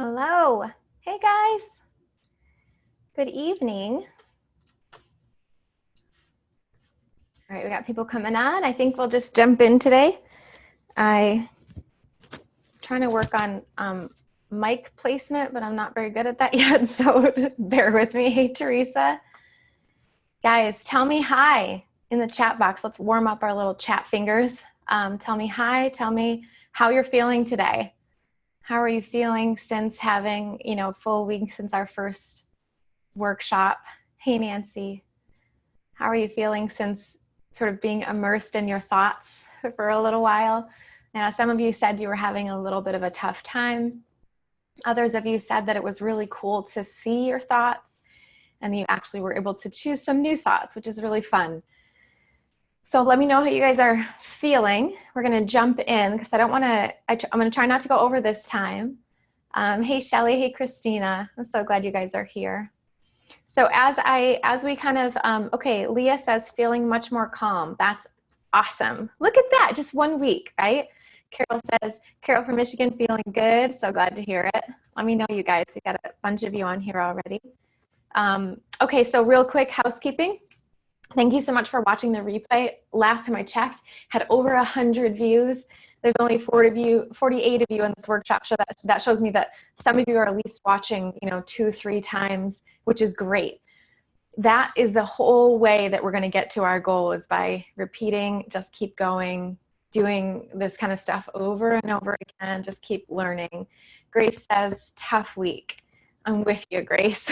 Hello. Hey guys. Good evening. All right, we got people coming on. I think we'll just jump in today. I'm trying to work on mic placement, but I'm not very good at that yet, so bear with me. Hey, Teresa. Guys, tell me hi in the chat box. Let's warm up our little chat fingers. Tell me hi. Tell me how you're feeling today. How are you feeling since having, full week since our first workshop? Hey, Nancy. How are you feeling since sort of being immersed in your thoughts for a little while? Now, some of you said you were having a little bit of a tough time. Others of you said that it was really cool to see your thoughts and you actually were able to choose some new thoughts, which is really fun. So let me know how you guys are feeling. We're going to jump in because I'm going to try not to go over this time. Hey, Shelly. Hey, Christina. I'm so glad you guys are here. So as we kind of, okay, Leah says feeling much more calm. That's awesome. Look at that, just 1 week, right? Carol says, Carol from Michigan feeling good. So glad to hear it. Let me know, you guys. We got a bunch of you on here already. Okay, so real quick housekeeping. Thank you so much for watching the replay. Last time I checked, had over 100 views. There's only 48 of you in this workshop, so that shows me that some of you are at least watching, 2-3 times, which is great. That is the whole way that we're going to get to our goal, is by repeating, just keep going, doing this kind of stuff over and over again, just keep learning. Grace says, tough week. I'm with you, Grace.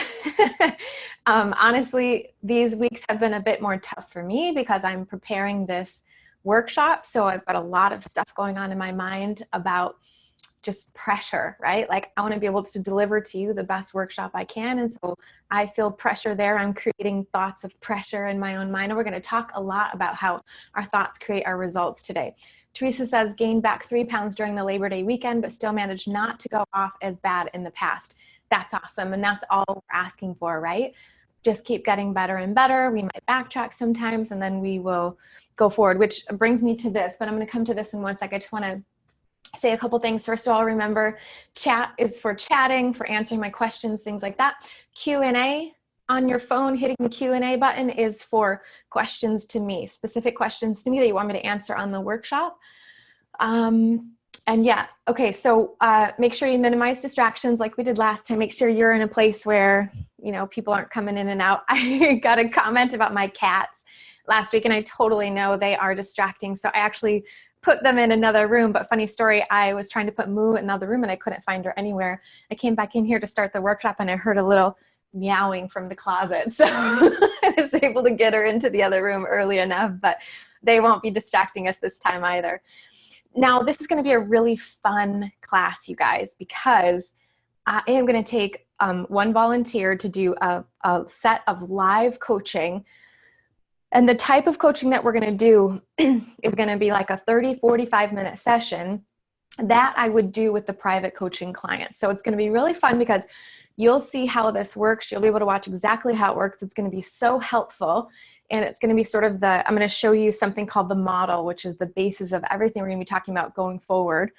Honestly, these weeks have been a bit more tough for me because I'm preparing this workshop. So I've got a lot of stuff going on in my mind about just pressure, right? Like I want to be able to deliver to you the best workshop I can. And so I feel pressure there. I'm creating thoughts of pressure in my own mind. And we're going to talk a lot about how our thoughts create our results today. Teresa says, gained back 3 pounds during the Labor Day weekend, but still managed not to go off as bad in the past. That's awesome. And that's all we're asking for, right? Just keep getting better and better. We might backtrack sometimes and then we will go forward, which brings me to this, but I'm going to come to this in 1 sec. I just want to say a couple things. First of all, remember, chat is for chatting, for answering my questions, things like that. Q&A on your phone, hitting the Q&A button is for questions to me, specific questions to me that you want me to answer on the workshop. And yeah, okay, so make sure you minimize distractions like we did last time. Make sure you're in a place where, people aren't coming in and out. I got a comment about my cats last week, and I totally know they are distracting. So I actually put them in another room, but funny story, I was trying to put Moo in another room and I couldn't find her anywhere. I came back in here to start the workshop and I heard a little meowing from the closet. So I was able to get her into the other room early enough, but they won't be distracting us this time either. Now, this is going to be a really fun class, you guys, because I am going to take one volunteer to do a set of live coaching. And the type of coaching that we're going to do is going to be like a 30-45 minute session that I would do with the private coaching clients. So it's going to be really fun because you'll see how this works. You'll be able to watch exactly how it works. It's going to be so helpful. And it's going to be sort of I'm going to show you something called the model, which is the basis of everything we're going to be talking about going forward.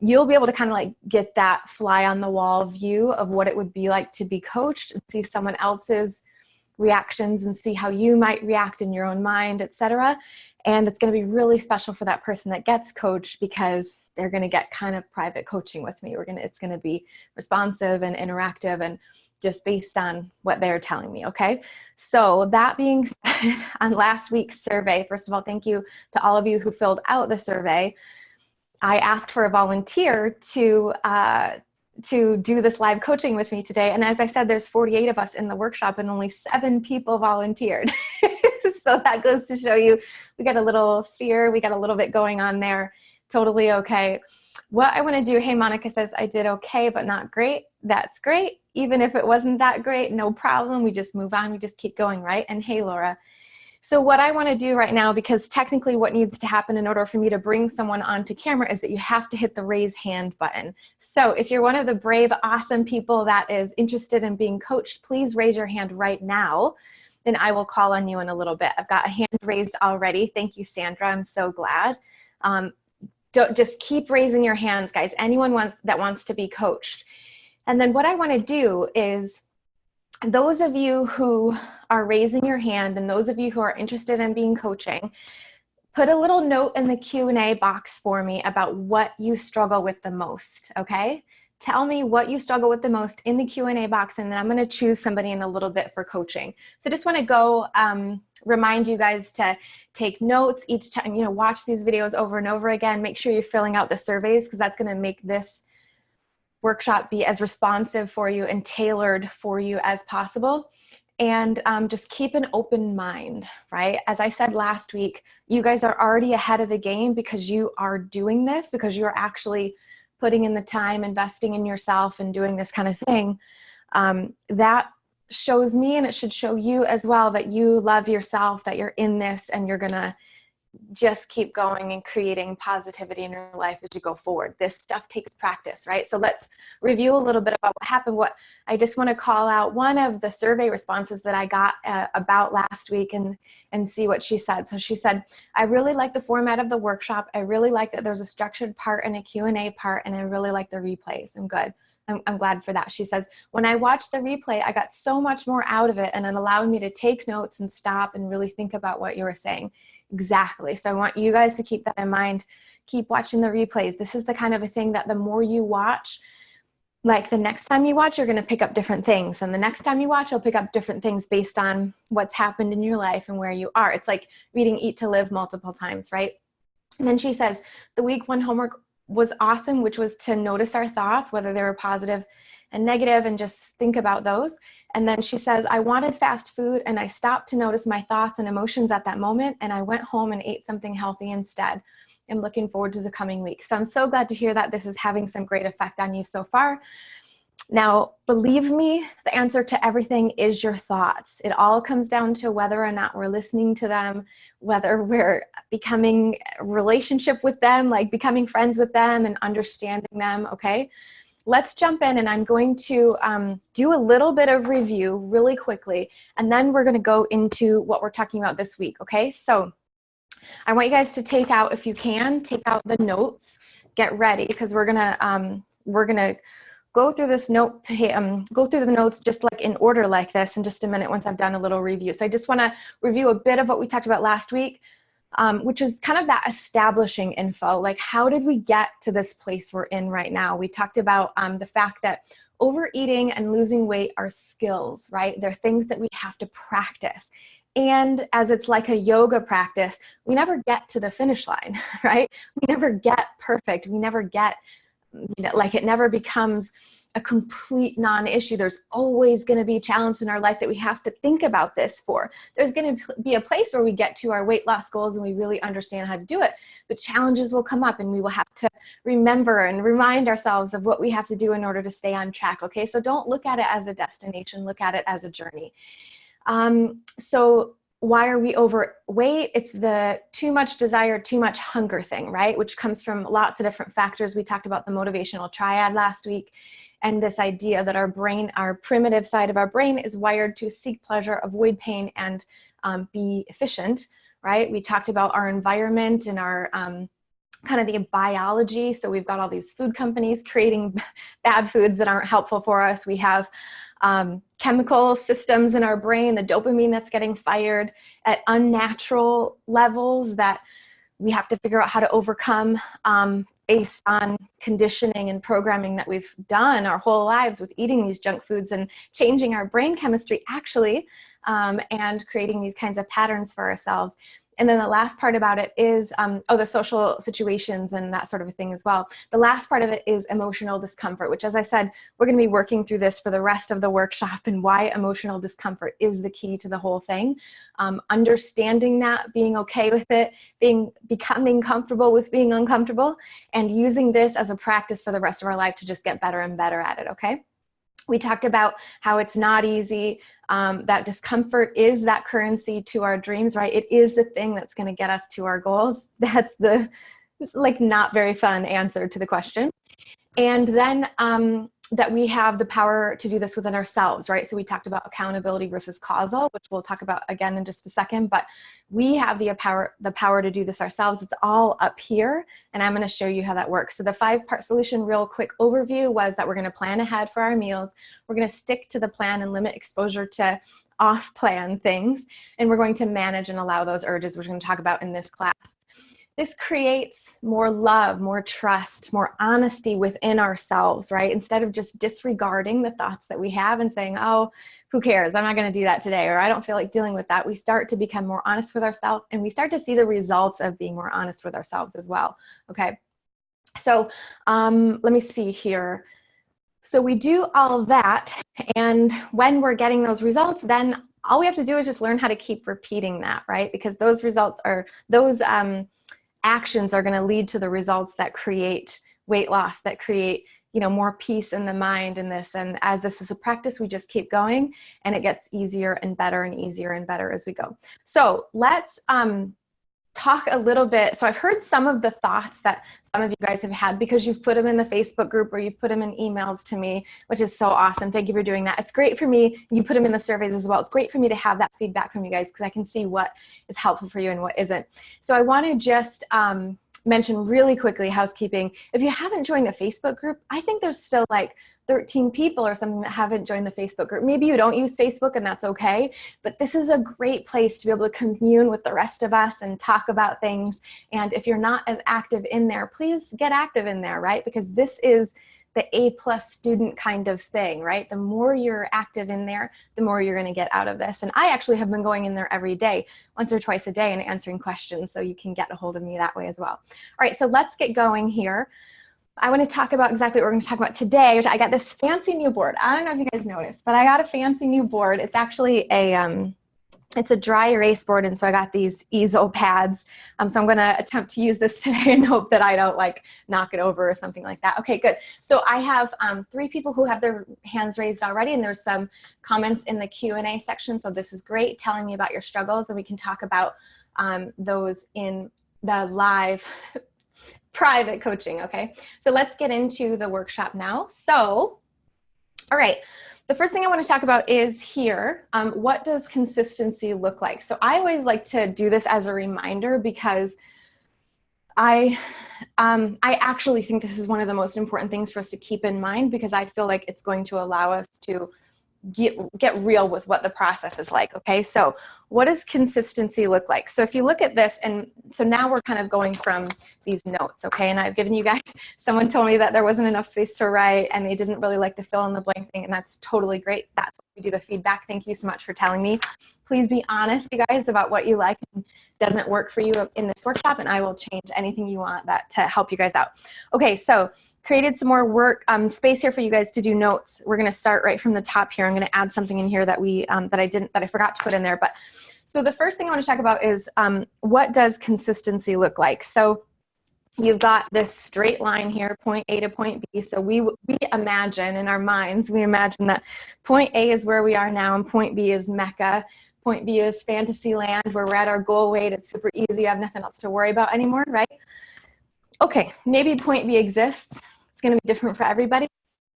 You'll be able to kind of like get that fly on the wall view of what it would be like to be coached and see someone else's reactions and see how you might react in your own mind, etc. And it's going to be really special for that person that gets coached because they're going to get kind of private coaching with me. It's going to be responsive and interactive and just based on what they're telling me, okay? So that being said, on last week's survey, first of all, thank you to all of you who filled out the survey. I asked for a volunteer to do this live coaching with me today. And as I said, there's 48 of us in the workshop and only 7 people volunteered. So that goes to show you, we got a little fear, we got a little bit going on there. Totally okay. What I want to do, hey, Monica says, I did okay, but not great. That's great. Even if it wasn't that great, no problem. We just move on. We just keep going, right? And hey, Laura. So what I want to do right now, because technically what needs to happen in order for me to bring someone onto camera is that you have to hit the raise hand button. So if you're one of the brave, awesome people that is interested in being coached, please raise your hand right now. And I will call on you in a little bit. I've got a hand raised already. Thank you, Sandra. I'm so glad. Don't just keep raising your hands, guys. Anyone that wants to be coached. And then what I want to do is, those of you who are raising your hand and those of you who are interested in being coaching, put a little note in the Q&A box for me about what you struggle with the most, okay? Tell me what you struggle with the most in the Q&A box, and then I'm going to choose somebody in a little bit for coaching. So just want to go remind you guys to take notes each time, watch these videos over and over again. Make sure you're filling out the surveys, because that's going to make this workshop be as responsive for you and tailored for you as possible. And just keep an open mind, right? As I said last week, you guys are already ahead of the game because you are doing this, because you're actually putting in the time, investing in yourself and doing this kind of thing. That shows me, and it should show you as well, that you love yourself, that you're in this, and you're gonna just keep going and creating positivity in your life as you go forward. This stuff takes practice, right? So let's review a little bit about what happened. What I just want to call out one of the survey responses that I got about last week and see what she said. So she said, I really like the format of the workshop. I really like that there's a structured part and a Q&A part, and I really like the replays. I'm good. I'm glad for that. She says, when I watched the replay, I got so much more out of it, and it allowed me to take notes and stop and really think about what you were saying. Exactly. So I want you guys to keep that in mind. Keep watching the replays. This is the kind of a thing that the more you watch, like the next time you watch, you're going to pick up different things. And the next time you watch, you'll pick up different things based on what's happened in your life and where you are. It's like reading Eat to Live multiple times, right? And then she says, the week 1 homework was awesome, which was to notice our thoughts, whether they were positive and negative, and just think about those. And then she says, I wanted fast food, and I stopped to notice my thoughts and emotions at that moment, and I went home and ate something healthy instead. I'm looking forward to the coming week. So I'm so glad to hear that this is having some great effect on you so far. Now, believe me, the answer to everything is your thoughts. It all comes down to whether or not we're listening to them, whether we're becoming a relationship with them, like becoming friends with them and understanding them, okay? Let's jump in, and I'm going to do a little bit of review really quickly, and then we're going to go into what we're talking about this week, okay? So I want you guys to take out, if you can, take out the notes, get ready, because we're gonna go through this note, go through the notes just like in order like this in just a minute once I've done a little review. So I just want to review a bit of what we talked about last week. Which is kind of that establishing info, like how did we get to this place we're in right now? We talked about the fact that overeating and losing weight are skills, right? They're things that we have to practice. And as it's like a yoga practice, we never get to the finish line, right? We never get perfect. We never get, like it never becomes a complete non-issue. There's always going to be challenges in our life that we have to think about this for. There's going to be a place where we get to our weight loss goals and we really understand how to do it, but challenges will come up and we will have to remember and remind ourselves of what we have to do in order to stay on track. Okay, so don't look at it as a destination, look at it as a journey. So why are we overweight? It's the too much desire, too much hunger thing, right? Which comes from lots of different factors. We talked about the motivational triad last week. And this idea that our brain, our primitive side of our brain, is wired to seek pleasure, avoid pain, and be efficient, right? We talked about our environment and our kind of the biology. So we've got all these food companies creating bad foods that aren't helpful for us. We have chemical systems in our brain, the dopamine that's getting fired at unnatural levels that we have to figure out how to overcome based on conditioning and programming that we've done our whole lives with eating these junk foods and changing our brain chemistry actually, and creating these kinds of patterns for ourselves. And then the last part about it is, the social situations and that sort of a thing as well. The last part of it is emotional discomfort, which, as I said, we're going to be working through this for the rest of the workshop, and why emotional discomfort is the key to the whole thing. Understanding that, being okay with it, becoming comfortable with being uncomfortable, and using this as a practice for the rest of our life to just get better and better at it, okay? We talked about how it's not easy, that discomfort is that currency to our dreams, right? It is the thing that's going to get us to our goals. That's the, not very fun answer to the question. And then that we have the power to do this within ourselves, right? So we talked about accountability versus causal, which we'll talk about again in just a second, but we have the power to do this ourselves. It's all up here, and I'm going to show you how that works. So the 5-part solution, real quick overview, was that we're going to plan ahead for our meals. We're going to stick to the plan and limit exposure to off-plan things, and we're going to manage and allow those urges, which we're going to talk about in this class. This creates more love, more trust, more honesty within ourselves, right? Instead of just disregarding the thoughts that we have and saying, oh, who cares? I'm not going to do that today, or I don't feel like dealing with that. We start to become more honest with ourselves, and we start to see the results of being more honest with ourselves as well, okay? So let me see here. So we do all of that, and when we're getting those results, then all we have to do is just learn how to keep repeating that, right? Because those results are, those actions are going to lead to the results that create weight loss, that create, you know, more peace in the mind in this. And as this is a practice, we just keep going, and it gets easier and better and easier and better as we go. So let's talk a little bit. So I've heard some of the thoughts that some of you guys have had because you've put them in the Facebook group or you've put them in emails to me, which is so awesome. Thank you for doing that. It's great for me. You put them in the surveys as well. It's great for me to have that feedback from you guys because I can see what is helpful for you and what isn't. So I want to just mention really quickly, housekeeping. If you haven't joined the Facebook group, I think there's still like 13 people or something that haven't joined the Facebook group. Maybe you don't use Facebook and that's okay, but this is a great place to be able to commune with the rest of us and talk about things. And if you're not as active in there, please get active in there, right? Because this is the A+ student kind of thing, right? The more you're active in there, the more you're going to get out of this. And I actually have been going in there every day, once or twice a day, and answering questions, so you can get a hold of me that way as well. All right, so let's get going here. I want to talk about exactly what we're going to talk about today, which I got this fancy new board. I don't know if you guys noticed, but I got a fancy new board. It's actually it's a dry erase board, and so I got these easel pads. So I'm going to attempt to use this today and hope that I don't like knock it over or something like that. Okay, good. So I have 3 people who have their hands raised already, and there's some comments in the Q&A section. So this is great, telling me about your struggles, and we can talk about those in the live private coaching, okay? So let's get into the workshop now. So, all right. The first thing I want to talk about is here, what does consistency look like? So I always like to do this as a reminder because I actually think this is one of the most important things for us to keep in mind, because I feel like it's going to allow us to get real with what the process is like, okay? So what does consistency look like? So if you look at this, and so now we're kind of going from these notes, okay? And I've given you guys, someone told me that there wasn't enough space to write and they didn't really like the fill in the blank thing, and that's totally great. That's what we do the feedback. Thank you so much for telling me. Please be honest, you guys, about what you like and doesn't work for you in this workshop, and I will change anything you want that to help you guys out. Okay, so created some more work space here for you guys to do notes. We're going to start right from the top here. I'm going to add something in here that we that I forgot to put in there. But so the first thing I want to talk about is what does consistency look like? So you've got this straight line here, point A to point B. So we imagine in our minds, we imagine that point A is where we are now and point B is Mecca. Point B is fantasy land where we're at our goal weight. It's super easy. You have nothing else to worry about anymore, right? Okay, maybe point B exists. It's going to be different for everybody.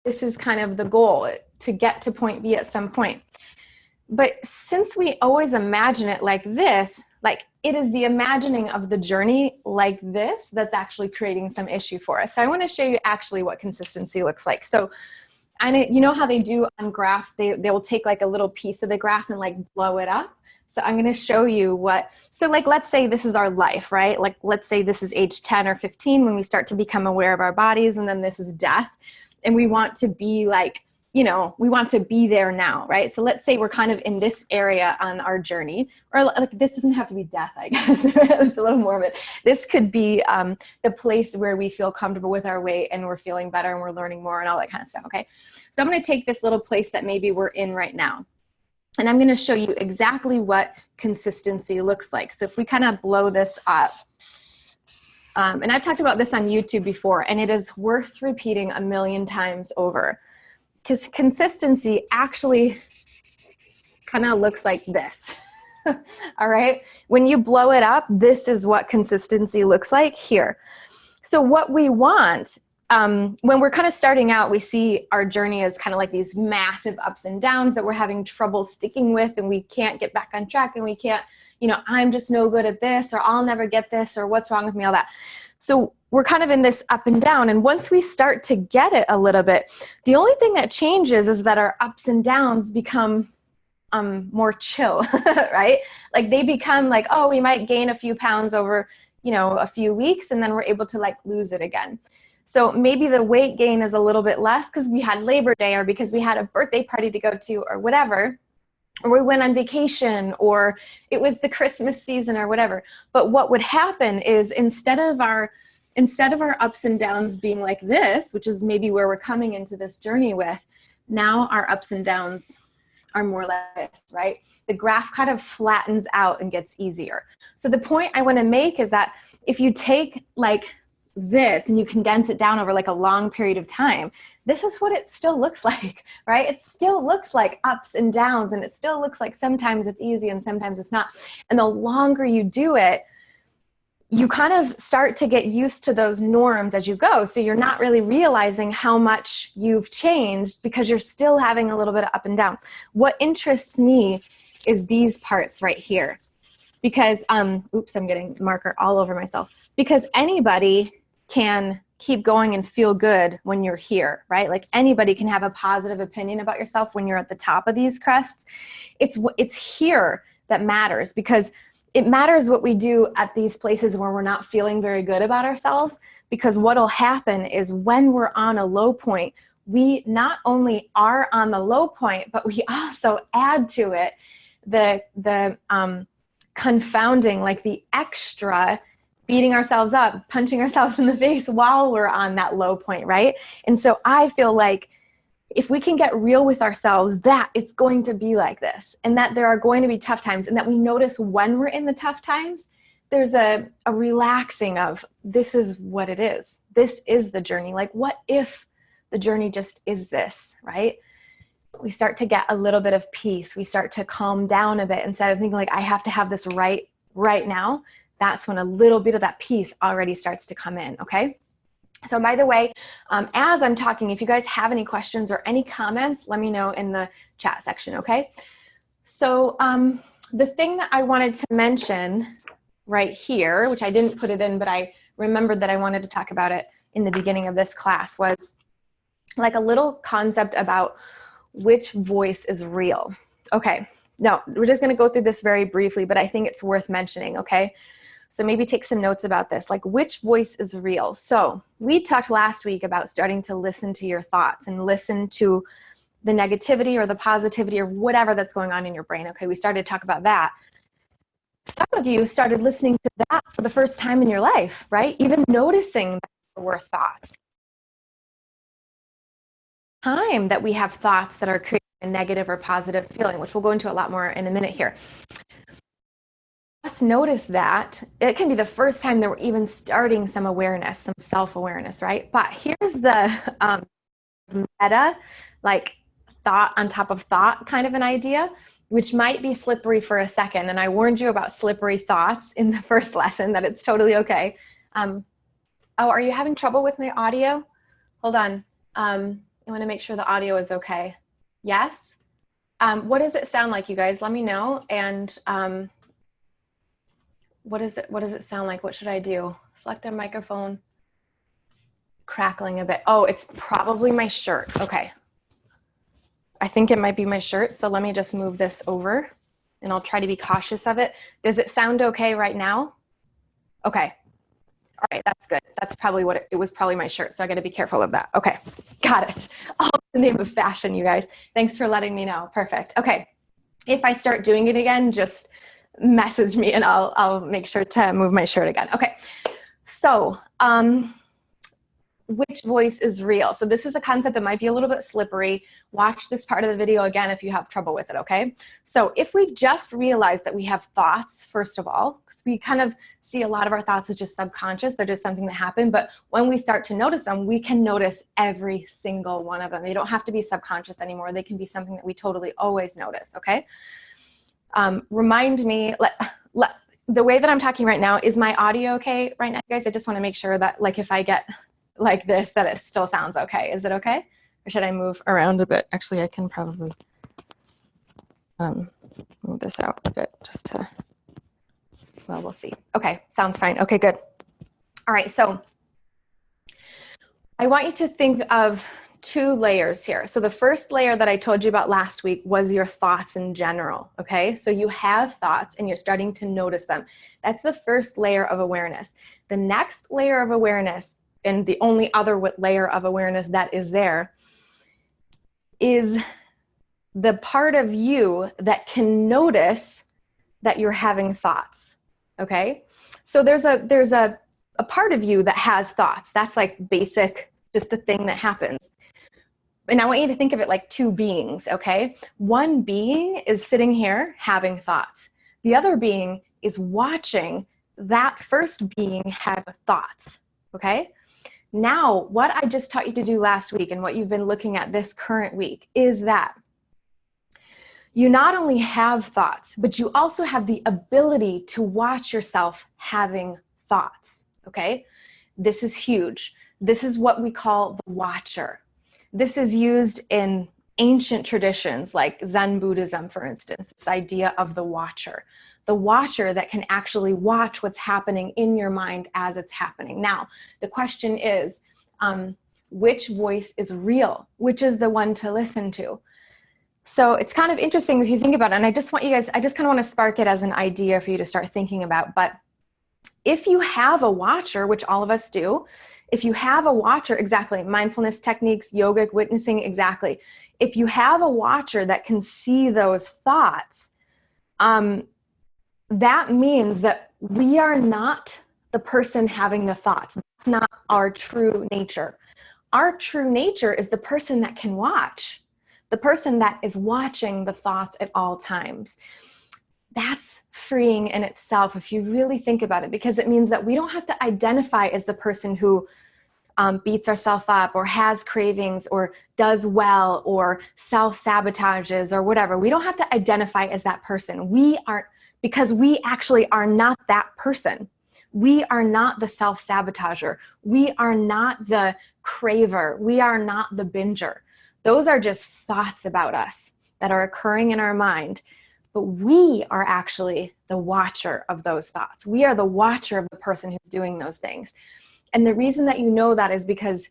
This is kind of the goal, to get to point B at some point. But since we always imagine it like this, like it is the imagining of the journey like this that's actually creating some issue for us. So I want to show you actually what consistency looks like. So you know how they do on graphs, they will take like a little piece of the graph and like blow it up. So I'm going to show you what, so like, let's say this is our life, right? Like, let's say this is age 10 or 15 when we start to become aware of our bodies, and then this is death. And we want to be like, you know, we want to be there now, right? So let's say we're kind of in this area on our journey, or like, this doesn't have to be death, I guess. It's a little morbid. This could be the place where we feel comfortable with our weight and we're feeling better and we're learning more and all that kind of stuff, okay? So I'm going to take this little place that maybe we're in right now. And I'm going to show you exactly what consistency looks like. So if we kind of blow this up, and I've talked about this on YouTube before, and it is worth repeating 1,000,000 times over, because consistency actually kind of looks like this. All right. When you blow it up, this is what consistency looks like here. So what we want when we're kind of starting out, we see our journey as kind of like these massive ups and downs that we're having trouble sticking with, and we can't get back on track, and we can't, you know, I'm just no good at this, or I'll never get this, or what's wrong with me, all that. So we're kind of in this up and down. And once we start to get it a little bit, the only thing that changes is that our ups and downs become more chill, right? Like they become like, oh, we might gain a few pounds over, you know, a few weeks, and then we're able to like lose it again. So maybe the weight gain is a little bit less because we had Labor Day, or because we had a birthday party to go to, or whatever, or we went on vacation, or it was the Christmas season, or whatever. But what would happen is instead of our ups and downs being like this, which is maybe where we're coming into this journey with, now our ups and downs are more like this, right? The graph kind of flattens out and gets easier. So the point I want to make is that if you take like this and you condense it down over like a long period of time, this is what it still looks like, right? It still looks like ups and downs, and it still looks like sometimes it's easy and sometimes it's not. And the longer you do it, you kind of start to get used to those norms as you go. So you're not really realizing how much you've changed because you're still having a little bit of up and down. What interests me is these parts right here. Because, oops, I'm getting marker all over myself. Because anybody can keep going and feel good when you're here, right? Like anybody can have a positive opinion about yourself when you're at the top of these crests. It's here that matters, because it matters what we do at these places where we're not feeling very good about ourselves, because what'll happen is when we're on a low point, we not only are on the low point, but we also add to it the confounding, like the extra beating ourselves up, punching ourselves in the face while we're on that low point, right? And so I feel like if we can get real with ourselves, that it's going to be like this, and that there are going to be tough times, and that we notice when we're in the tough times, there's a relaxing of, this is what it is. This is the journey. Like, what if the journey just is this, right? We start to get a little bit of peace. We start to calm down a bit instead of thinking like, I have to have this right now. That's when a little bit of that peace already starts to come in, okay? So by the way, as I'm talking, if you guys have any questions or any comments, let me know in the chat section, okay? So the thing that I wanted to mention right here, which I didn't put it in, but I remembered that I wanted to talk about it in the beginning of this class, was like a little concept about which voice is real. Okay, no, we're just gonna go through this very briefly, but I think it's worth mentioning, okay? So maybe take some notes about this, like which voice is real. So we talked last week about starting to listen to your thoughts and listen to the negativity or the positivity or whatever that's going on in your brain. Okay, we started to talk about that. Some of you started listening to that for the first time in your life, right? Even noticing that there were thoughts. Time that we have thoughts that are creating a negative or positive feeling, which we'll go into a lot more in a minute here. Just notice that it can be the first time that we're even starting some awareness, some self-awareness, right? But here's the meta, like thought on top of thought kind of an idea, which might be slippery for a second. And I warned you about slippery thoughts in the first lesson, that it's totally okay. Oh, are you having trouble with my audio? Hold on. I want to make sure the audio is okay. Yes? What does it sound like, you guys? Let me know. And what does it sound like? What should I do? Select a microphone. Crackling a bit. Oh, it's probably my shirt. Okay. I think it might be my shirt. So let me just move this over and I'll try to be cautious of it. Does it sound okay right now? Okay. All right, that's good. That's probably what it was, probably my shirt. So I got to be careful of that. Okay. Got it. All in the name of fashion, you guys. Thanks for letting me know. Perfect. Okay. If I start doing it again, just message me and I'll make sure to move my shirt again. Okay. So, which voice is real? So this is a concept that might be a little bit slippery. Watch this part of the video again if you have trouble with it, okay? So if we've just realized that we have thoughts, first of all, because we kind of see a lot of our thoughts as just subconscious, they're just something that happened, but when we start to notice them, we can notice every single one of them. They don't have to be subconscious anymore. They can be something that we totally always notice, okay? Remind me, the way that I'm talking right now, is my audio okay right now, guys? I just want to make sure that, like, if I get like this that it still sounds okay. Is it okay? Or should I move around a bit? Actually, I can probably move this out a bit just to, well, we'll see. Okay, sounds fine. Okay, good. All right, so I want you to think of 2 layers here. So the first layer that I told you about last week was your thoughts in general, okay? So you have thoughts and you're starting to notice them. That's the first layer of awareness. The next layer of awareness, and the only other layer of awareness that is there, is the part of you that can notice that you're having thoughts, okay? So there's a part of you that has thoughts. That's like basic, just a thing that happens. And I want you to think of it like 2 beings, okay? One being is sitting here having thoughts. The other being is watching that first being have thoughts, okay? Now, what I just taught you to do last week and what you've been looking at this current week is that you not only have thoughts, but you also have the ability to watch yourself having thoughts, okay? This is huge. This is what we call the watcher. This is used in ancient traditions like Zen Buddhism, for instance, this idea of the watcher that can actually watch what's happening in your mind as it's happening. Now, the question is, which voice is real? Which is the one to listen to? So it's kind of interesting if you think about it, and I just kind of want to spark it as an idea for you to start thinking about. But if you have a watcher, which all of us do, if you have a watcher, exactly, mindfulness techniques, yogic witnessing, exactly. If you have a watcher that can see those thoughts, that means that we are not the person having the thoughts. That's not our true nature. Our true nature is the person that can watch, the person that is watching the thoughts at all times. That's freeing in itself if you really think about it, because it means that we don't have to identify as the person who beats ourselves up or has cravings or does well or self-sabotages or whatever. We don't have to identify as that person. We aren't, because we actually are not that person. We are not the self-sabotager. We are not the craver. We are not the binger. Those are just thoughts about us that are occurring in our mind. But we are actually the watcher of those thoughts. We are the watcher of the person who's doing those things. And the reason that you know that is because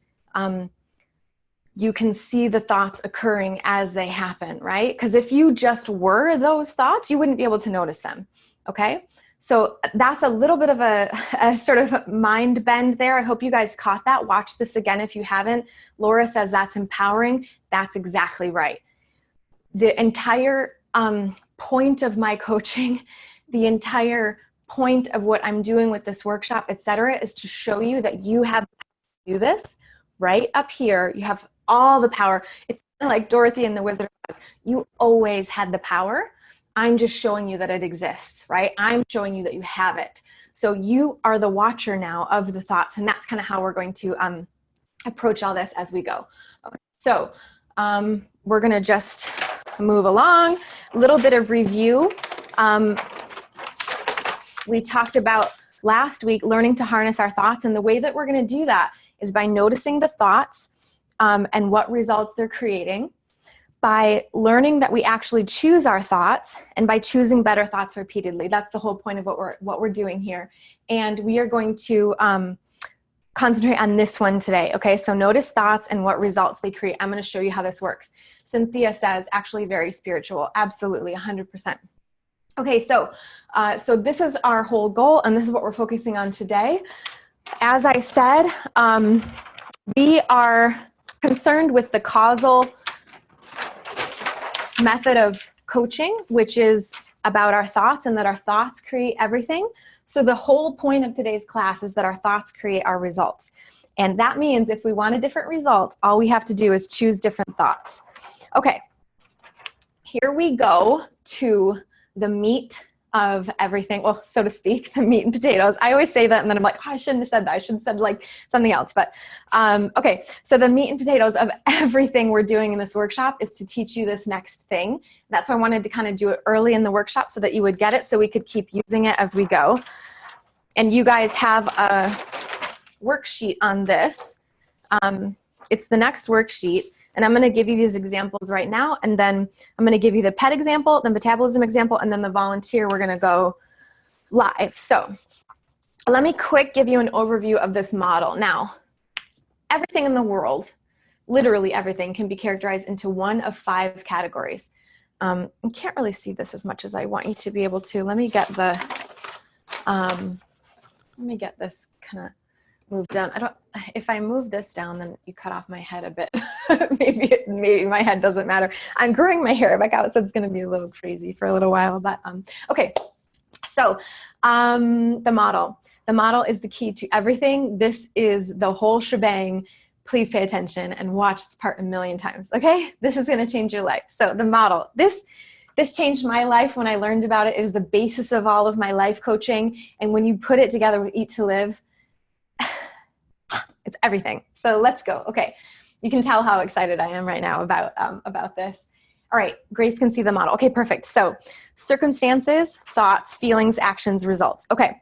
you can see the thoughts occurring as they happen, right? Because if you just were those thoughts, you wouldn't be able to notice them, okay? So that's a little bit of a sort of mind bend there. I hope you guys caught that. Watch this again if you haven't. Laura says that's empowering. That's exactly right. The entire point of my coaching, the entire point of what I'm doing with this workshop, etc., is to show you that you have to do this right up here. You have all the power. It's like Dorothy and the Wizard of Oz. You always had the power. I'm just showing you that it exists, right? I'm showing you that you have it. So you are the watcher now of the thoughts, and that's kind of how we're going to approach all this as we go. Okay. So we're going to just move along. A little bit of review. We talked about last week learning to harness our thoughts, and the way that we're going to do that is by noticing the thoughts and what results they're creating, by learning that we actually choose our thoughts, and by choosing better thoughts repeatedly. That's the whole point of what we're doing here. And we are going to concentrate on this one today. Okay, so notice thoughts and what results they create. I'm going to show you how this works. Cynthia says, actually very spiritual. Absolutely, 100%. Okay, so this is our whole goal, and this is what we're focusing on today. As I said, we are concerned with the causal method of coaching, which is about our thoughts, and that our thoughts create everything. So the whole point of today's class is that our thoughts create our results. And that means if we want a different result, all we have to do is choose different thoughts. Okay, here we go to the meat of everything, well, so to speak, the meat and potatoes. I always say that, and then I'm like, oh, I shouldn't have said that. I should have said like something else. But okay, so the meat and potatoes of everything we're doing in this workshop is to teach you this next thing. That's why I wanted to kind of do it early in the workshop so that you would get it, so we could keep using it as we go. And you guys have a worksheet on this. It's the next worksheet, and I'm going to give you these examples right now, and then I'm going to give you the pet example, the metabolism example, and then the volunteer. We're going to go live. So let me quick give you an overview of this model. Now, everything in the world, literally everything, can be characterized into one of 5 categories. You can't really see this as much as I want you to be able to. Let me get the, let me get this kind of moved down. If I move this down, then you cut off my head a bit. maybe my head doesn't matter. I'm growing my hair back out, so it's going to be a little crazy for a little while, but okay. So the model. The model is the key to everything. This is the whole shebang. Please pay attention and watch this part a million times, okay? This is gonna change your life. So the model, this changed my life when I learned about it. It is the basis of all of my life coaching. And when you put it together with Eat to Live, it's everything. So let's go, okay. You can tell how excited I am right now about this. All right, Grace can see the model. Okay, perfect. So circumstances, thoughts, feelings, actions, results. Okay.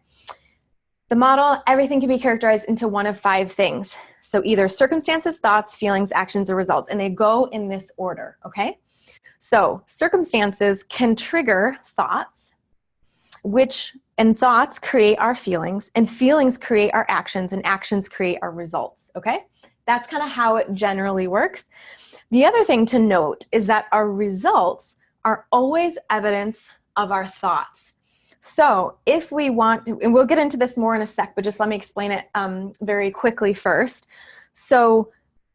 The model, everything can be characterized into one of 5 things. So either circumstances, thoughts, feelings, actions, or results, and they go in this order, okay? So circumstances can trigger thoughts, and thoughts create our feelings, and feelings create our actions, and actions create our results, okay? That's kind of how it generally works. The other thing to note is that our results are always evidence of our thoughts. So if we want to, and we'll get into this more in a sec, but just let me explain it very quickly first. So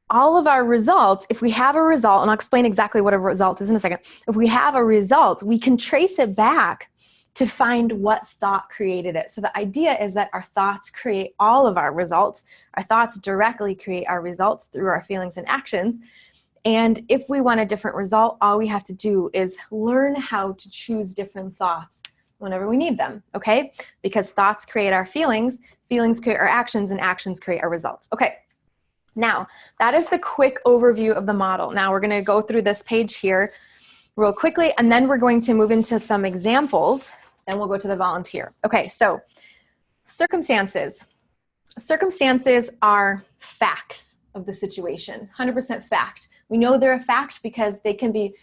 all of our results, if we have a result, and I'll explain exactly what a result is in a second. If we have a result, we can trace it back to find what thought created it. So the idea is that our thoughts create all of our results. Our thoughts directly create our results through our feelings and actions. And if we want a different result, all we have to do is learn how to choose different thoughts whenever we need them, okay? Because thoughts create our feelings, feelings create our actions, and actions create our results. Okay, now that is the quick overview of the model. Now we're gonna go through this page here real quickly, and then we're going to move into some examples, then we'll go to the volunteer. Okay, so circumstances. Circumstances are facts of the situation, 100% fact. We know they're a fact because they can be,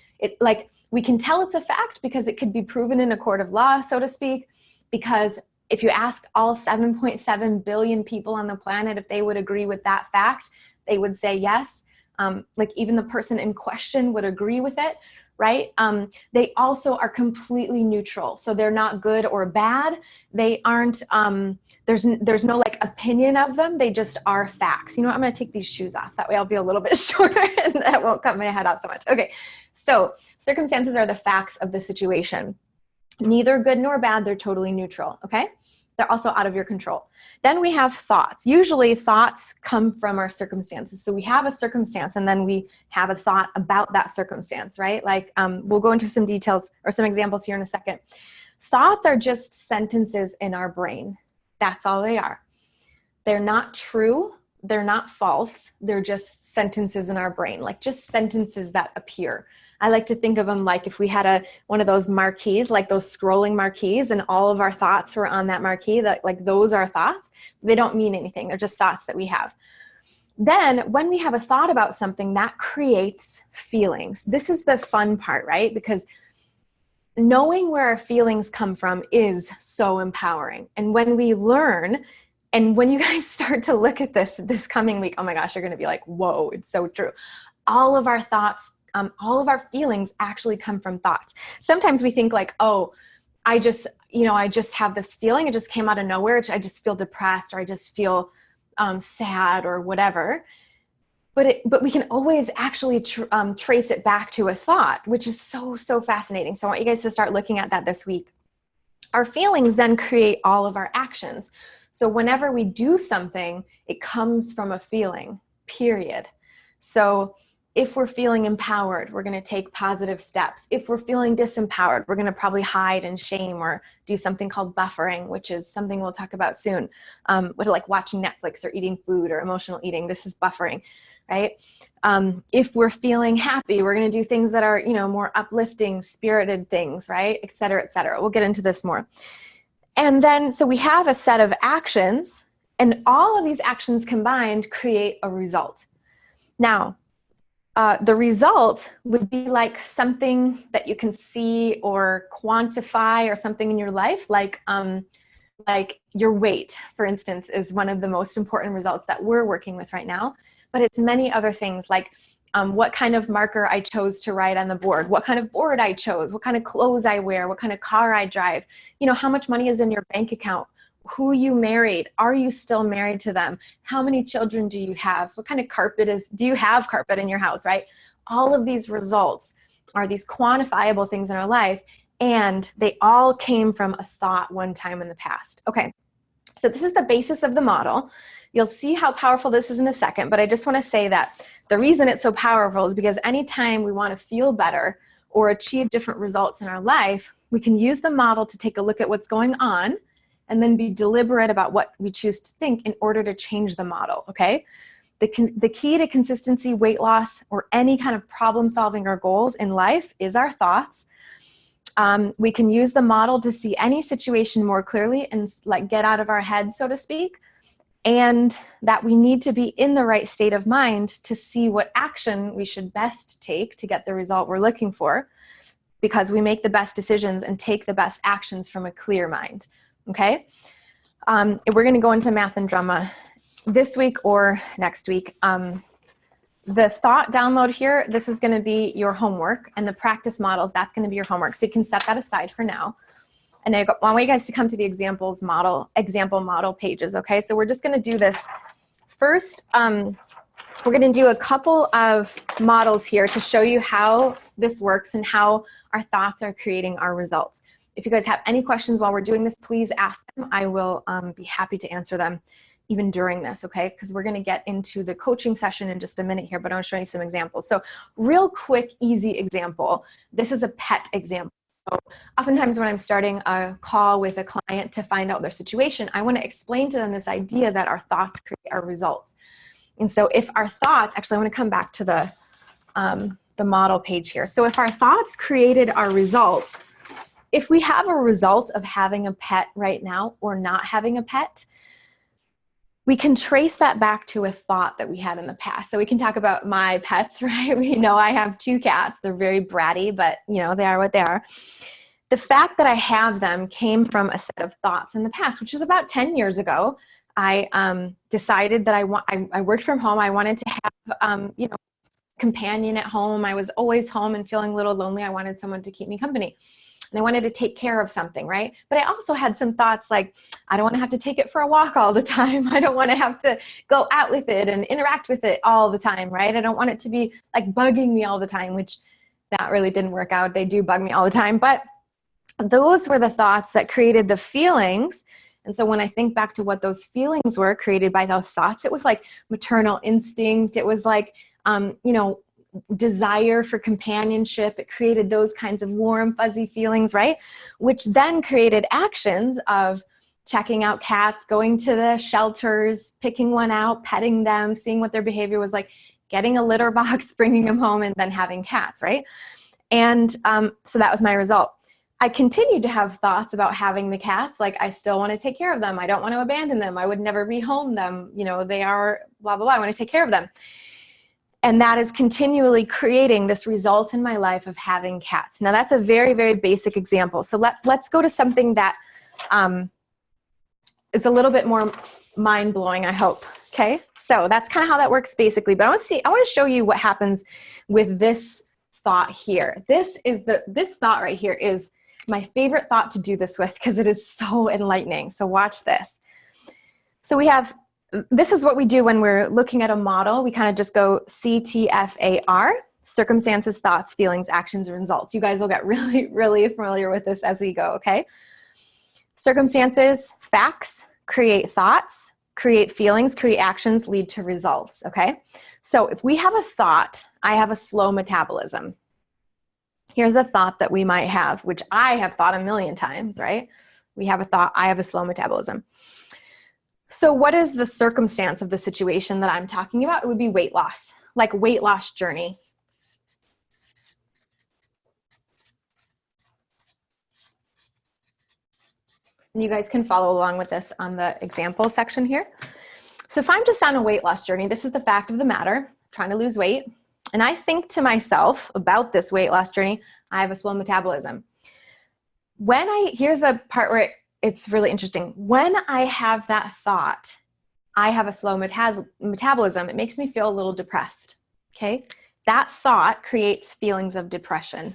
we can tell it's a fact because it could be proven in a court of law, so to speak, because if you ask all 7.7 billion people on the planet if they would agree with that fact, they would say yes. Like even the person in question would agree with it, right? They also are completely neutral. So they're not good or bad. They aren't, there's no like opinion of them. They just are facts. You know what? I'm going to take these shoes off. That way I'll be a little bit shorter and that won't cut my head off so much. Okay. So circumstances are the facts of the situation. Neither good nor bad. They're totally neutral. Okay. They're also out of your control. Then we have thoughts. Usually thoughts come from our circumstances. So we have a circumstance and then we have a thought about that circumstance, right? Like we'll go into some details or some examples here in a second. Thoughts are just sentences in our brain. That's all they are. They're not true. They're not false. They're just sentences in our brain, like just sentences that appear. I like to think of them like if we had one of those marquees, like those scrolling marquees, and all of our thoughts were on that marquee, that like those are thoughts. They don't mean anything. They're just thoughts that we have. Then when we have a thought about something, that creates feelings. This is the fun part, right? Because knowing where our feelings come from is so empowering. And when we learn, and when you guys start to look at this coming week, oh my gosh, you're going to be like, whoa, it's so true. All of our thoughts, all of our feelings actually come from thoughts. Sometimes we think like, oh, I just have this feeling. It just came out of nowhere. I just feel depressed, or I just feel sad or whatever. But we can always actually trace it back to a thought, which is so, so fascinating. So I want you guys to start looking at that this week. Our feelings then create all of our actions. So whenever we do something, it comes from a feeling, period. So if we're feeling empowered, we're going to take positive steps. If we're feeling disempowered, we're going to probably hide and shame or do something called buffering, which is something we'll talk about soon. Like watching Netflix or eating food or emotional eating. This is buffering, right? If we're feeling happy, we're going to do things that are, more uplifting, spirited things, right? Et cetera, et cetera. We'll get into this more. And then, so we have a set of actions, And all of these actions combined create a result. Now, the result would be like something that you can see or quantify, or something in your life, like your weight, for instance, is one of the most important results that we're working with right now. But it's many other things, like what kind of marker I chose to write on the board, what kind of board I chose, what kind of clothes I wear, what kind of car I drive, how much money is in your bank account, who you married, are you still married to them, how many children do you have, what kind of do you have carpet in your house, right? All of these results are these quantifiable things in our life, and they all came from a thought one time in the past. Okay, so this is the basis of the model. You'll see how powerful this is in a second, but I just want to say that the reason it's so powerful is because anytime we want to feel better or achieve different results in our life, we can use the model to take a look at what's going on and then be deliberate about what we choose to think in order to change the model, okay? The key to consistency, weight loss, or any kind of problem solving or goals in life is our thoughts. We can use the model to see any situation more clearly and like get out of our head, so to speak, and that we need to be in the right state of mind to see what action we should best take to get the result we're looking for, because we make the best decisions and take the best actions from a clear mind. Okay, we're going to go into math and drama this week or next week. The thought download here, this is going to be your homework, and the practice models, that's going to be your homework. So you can set that aside for now. And I want you guys to come to the example model pages. Okay, so we're just going to do this first. We're going to do a couple of models here to show you how this works and how our thoughts are creating our results. If you guys have any questions while we're doing this, please ask them. I will be happy to answer them even during this, okay? Because we're going to get into the coaching session in just a minute here, but I want to show you some examples. So real quick, easy example. This is a pet example. So oftentimes when I'm starting a call with a client to find out their situation, I want to explain to them this idea that our thoughts create our results. And so if our thoughts, actually I want to come back to the model page here. So if our thoughts created our results, if we have a result of having a pet right now or not having a pet, we can trace that back to a thought that we had in the past. So we can talk about my pets, right? We know I have 2 cats. They're very bratty, but they are what they are. The fact that I have them came from a set of thoughts in the past, which is about 10 years ago. I decided that I worked from home. I wanted to have, companion at home. I was always home and feeling a little lonely. I wanted someone to keep me company. And I wanted to take care of something, right? But I also had some thoughts like, I don't want to have to take it for a walk all the time. I don't want to have to go out with it and interact with it all the time, right? I don't want it to be like bugging me all the time, which that really didn't work out. They do bug me all the time. But those were the thoughts that created the feelings. And so when I think back to what those feelings were created by those thoughts, it was like maternal instinct. It was like, desire for companionship. It created those kinds of warm, fuzzy feelings, right? Which then created actions of checking out cats, going to the shelters, picking one out, petting them, seeing what their behavior was like, getting a litter box, bringing them home, and then having cats, right? And so that was my result. I continued to have thoughts about having the cats, like I still want to take care of them. I don't want to abandon them. I would never rehome them. They are blah, blah, blah. I want to take care of them. And that is continually creating this result in my life of having cats. Now that's a very, very basic example. So let's go to something that is a little bit more mind-blowing, I hope. Okay, so that's kind of how that works basically. But I want to show you what happens with this thought here. This thought right here is my favorite thought to do this with because it is so enlightening. So watch this. So this is what we do when we're looking at a model. We kind of just go CTFAR, circumstances, thoughts, feelings, actions, results. You guys will get really, really familiar with this as we go, okay? Circumstances, facts, create thoughts, create feelings, create actions, lead to results, okay? So if we have a thought, I have a slow metabolism. Here's a thought that we might have, which I have thought a million times, right? We have a thought, I have a slow metabolism. So what is the circumstance of the situation that I'm talking about? It would be weight loss, like weight loss journey. And you guys can follow along with this on the example section here. So if I'm just on a weight loss journey, this is the fact of the matter, trying to lose weight, and I think to myself about this weight loss journey, I have a slow metabolism. Here's the part where it's really interesting. When I have that thought, I have a slow metabolism, it makes me feel a little depressed, okay? That thought creates feelings of depression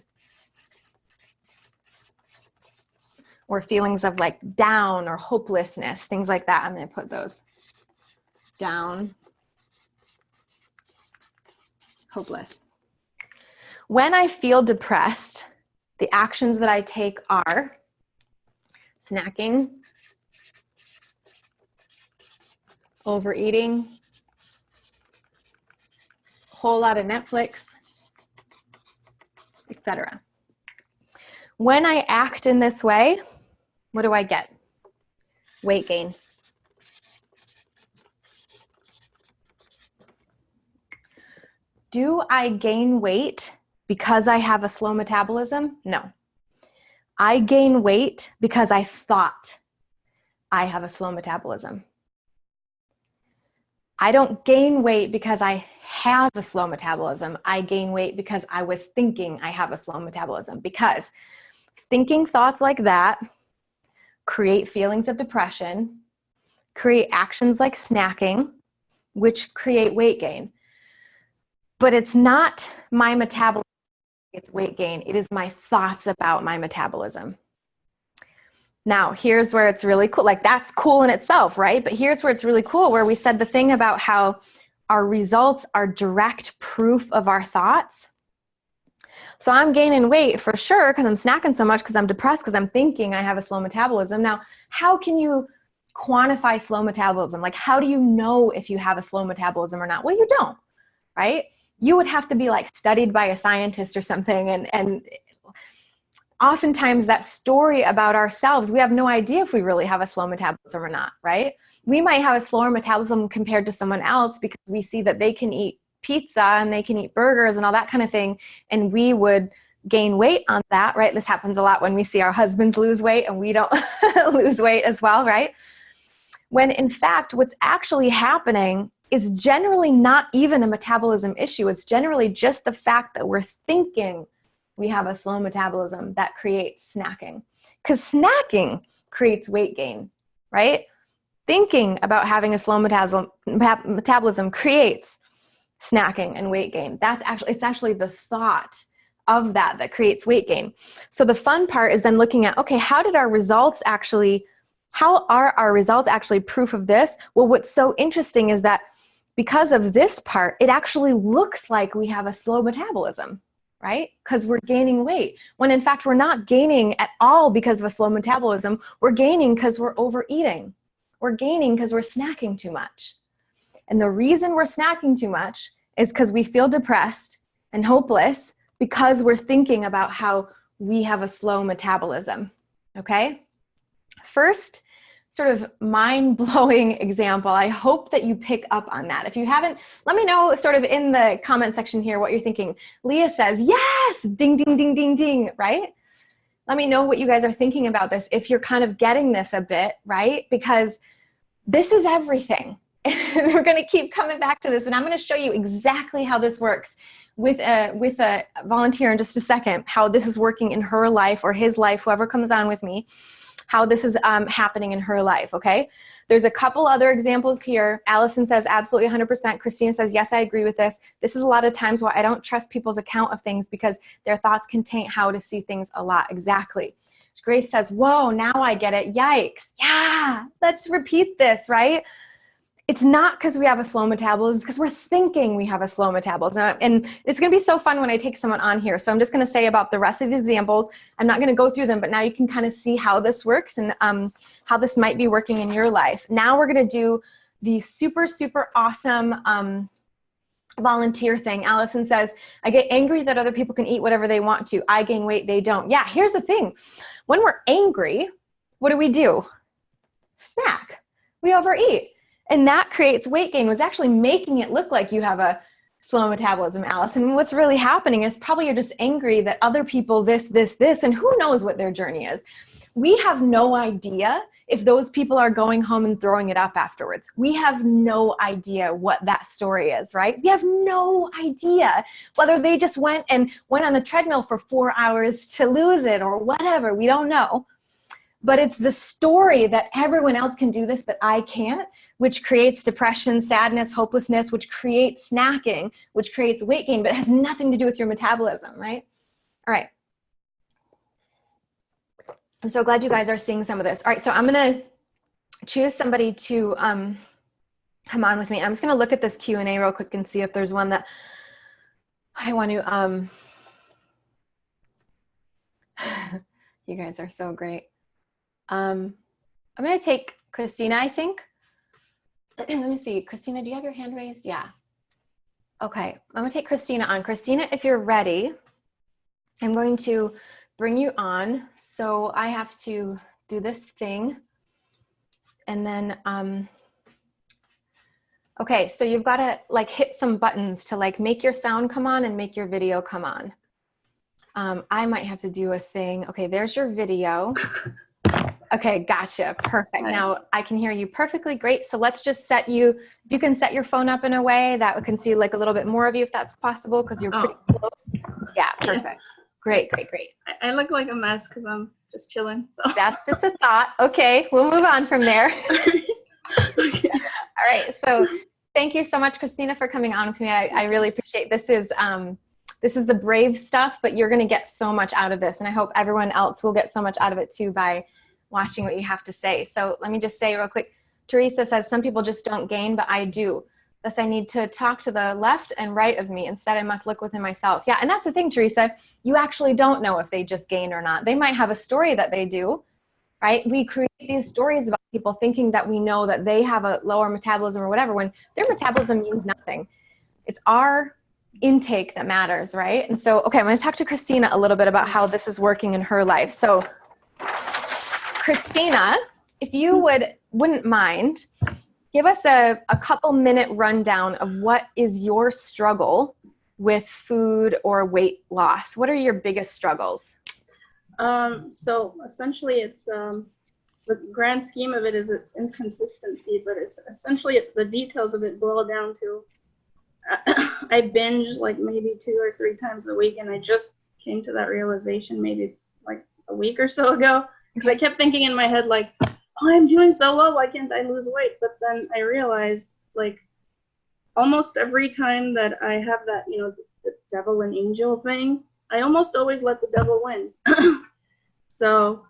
or feelings of like down or hopelessness, things like that. I'm going to put those down, hopeless. When I feel depressed, the actions that I take are snacking, overeating, a whole lot of Netflix, etc. When I act in this way, what do I get? Weight gain. Do I gain weight because I have a slow metabolism? No. I gain weight because I thought I have a slow metabolism. I don't gain weight because I have a slow metabolism. I gain weight because I was thinking I have a slow metabolism, because thinking thoughts like that create feelings of depression, create actions like snacking, which create weight gain. But it's not my metabolism, it's weight gain. It is my thoughts about my metabolism. Now, here's where it's really cool. Like, that's cool in itself, right? But here's where it's really cool, where we said the thing about how our results are direct proof of our thoughts. So I'm gaining weight for sure because I'm snacking so much, because I'm depressed, because I'm thinking I have a slow metabolism. Now, how can you quantify slow metabolism? Like, how do you know if you have a slow metabolism or not? Well, you don't, right? You would have to be like studied by a scientist or something. And oftentimes that story about ourselves, we have no idea if we really have a slow metabolism or not, right? We might have a slower metabolism compared to someone else because we see that they can eat pizza and they can eat burgers and all that kind of thing. And we would gain weight on that, right? This happens a lot when we see our husbands lose weight and we don't lose weight as well, right? When in fact, what's actually happening is generally not even a metabolism issue. It's generally just the fact that we're thinking we have a slow metabolism that creates snacking. Because snacking creates weight gain, right? Thinking about having a slow metabolism creates snacking and weight gain. It's actually the thought of that creates weight gain. So the fun part is then looking at, okay, how are our results actually proof of this? Well, what's so interesting is that because of this part, it actually looks like we have a slow metabolism, right? Because we're gaining weight, when in fact we're not gaining at all because of a slow metabolism. We're gaining because we're overeating. We're gaining because we're snacking too much. And the reason we're snacking too much is because we feel depressed and hopeless because we're thinking about how we have a slow metabolism, okay? First, sort of mind-blowing example. I hope that you pick up on that. If you haven't, let me know sort of in the comment section here what you're thinking. Leah says, yes, ding, ding, ding, ding, ding, right? Let me know what you guys are thinking about this, if you're kind of getting this a bit, right? Because this is everything. We're going to keep coming back to this, and I'm going to show you exactly how this works with a volunteer in just a second, how this is working in her life or his life, whoever comes on with me, how this is happening in her life, okay? There's a couple other examples here. Allison says, absolutely 100%. Christina says, yes, I agree with this. This is a lot of times why I don't trust people's account of things, because their thoughts can taint how to see things a lot. Exactly. Grace says, whoa, now I get it. Yikes. Yeah, let's repeat this, right? It's not because we have a slow metabolism, it's because we're thinking we have a slow metabolism. And it's going to be so fun when I take someone on here. So I'm just going to say about the rest of the examples. I'm not going to go through them, but now you can kind of see how this works and how this might be working in your life. Now we're going to do the super, super awesome volunteer thing. Allison says, I get angry that other people can eat whatever they want to. I gain weight, they don't. Yeah, here's the thing. When we're angry, what do? Snack. We overeat. And that creates weight gain. What's actually making it look like you have a slow metabolism, Allison. And what's really happening is probably you're just angry that other people this, and who knows what their journey is. we have no idea if those people are going home and throwing it up afterwards. We have no idea what that story is, right? We have no idea whether they just went on the treadmill for 4 hours to lose it or whatever. We don't know. But it's the story that everyone else can do this that I can't, which creates depression, sadness, hopelessness, which creates snacking, which creates weight gain, but it has nothing to do with your metabolism, right? All right. I'm so glad you guys are seeing some of this. All right, so I'm gonna choose somebody to come on with me. I'm just gonna look at this Q&A real quick and see if there's one that I want to, you guys are so great. I'm gonna take Christina, I think. Let me see, Christina, do you have your hand raised? Yeah. Okay, I'm gonna take Christina on. Christina, if you're ready, I'm going to bring you on. So I have to do this thing. And then, okay, so you've got to like hit some buttons to like make your sound come on and make your video come on. I might have to do a thing. Okay, there's your video. Okay, gotcha, perfect. Right. Now I can hear you perfectly great. So let's just set you, if you can set your phone up in a way that we can see like a little bit more of you if that's possible, because you're pretty close. Yeah, perfect. Yeah. Great, great, great. I look like a mess because I'm just chilling. So. That's just a thought. Okay, we'll move on from there. Okay. All right, so thank you so much, Christina, for coming on with me. I really appreciate this. This is the brave stuff, but you're going to get so much out of this, and I hope everyone else will get so much out of it too by watching what you have to say. So let me just say real quick, Teresa says, some people just don't gain, but I do. Thus, I need to talk to the left and right of me. Instead, I must look within myself. Yeah, and that's the thing, Teresa. You actually don't know if they just gain or not. They might have a story that they do, right? We create these stories about people thinking that we know that they have a lower metabolism or whatever, when their metabolism means nothing. It's our intake that matters, right? And so, okay, I'm going to talk to Christina a little bit about how this is working in her life. So, Christina, if you wouldn't mind, give us a couple minute rundown of what is your struggle with food or weight loss. What are your biggest struggles? So essentially it's, the grand scheme of it is it's inconsistency, but it's essentially the details of it boil down to, I binge like maybe 2 or 3 times a week, and I just came to that realization maybe like a week or so ago, because I kept thinking in my head like, oh, I'm doing so well, why can't I lose weight? But then I realized, like, almost every time that I have that, you know, the devil and angel thing, I almost always let the devil win. So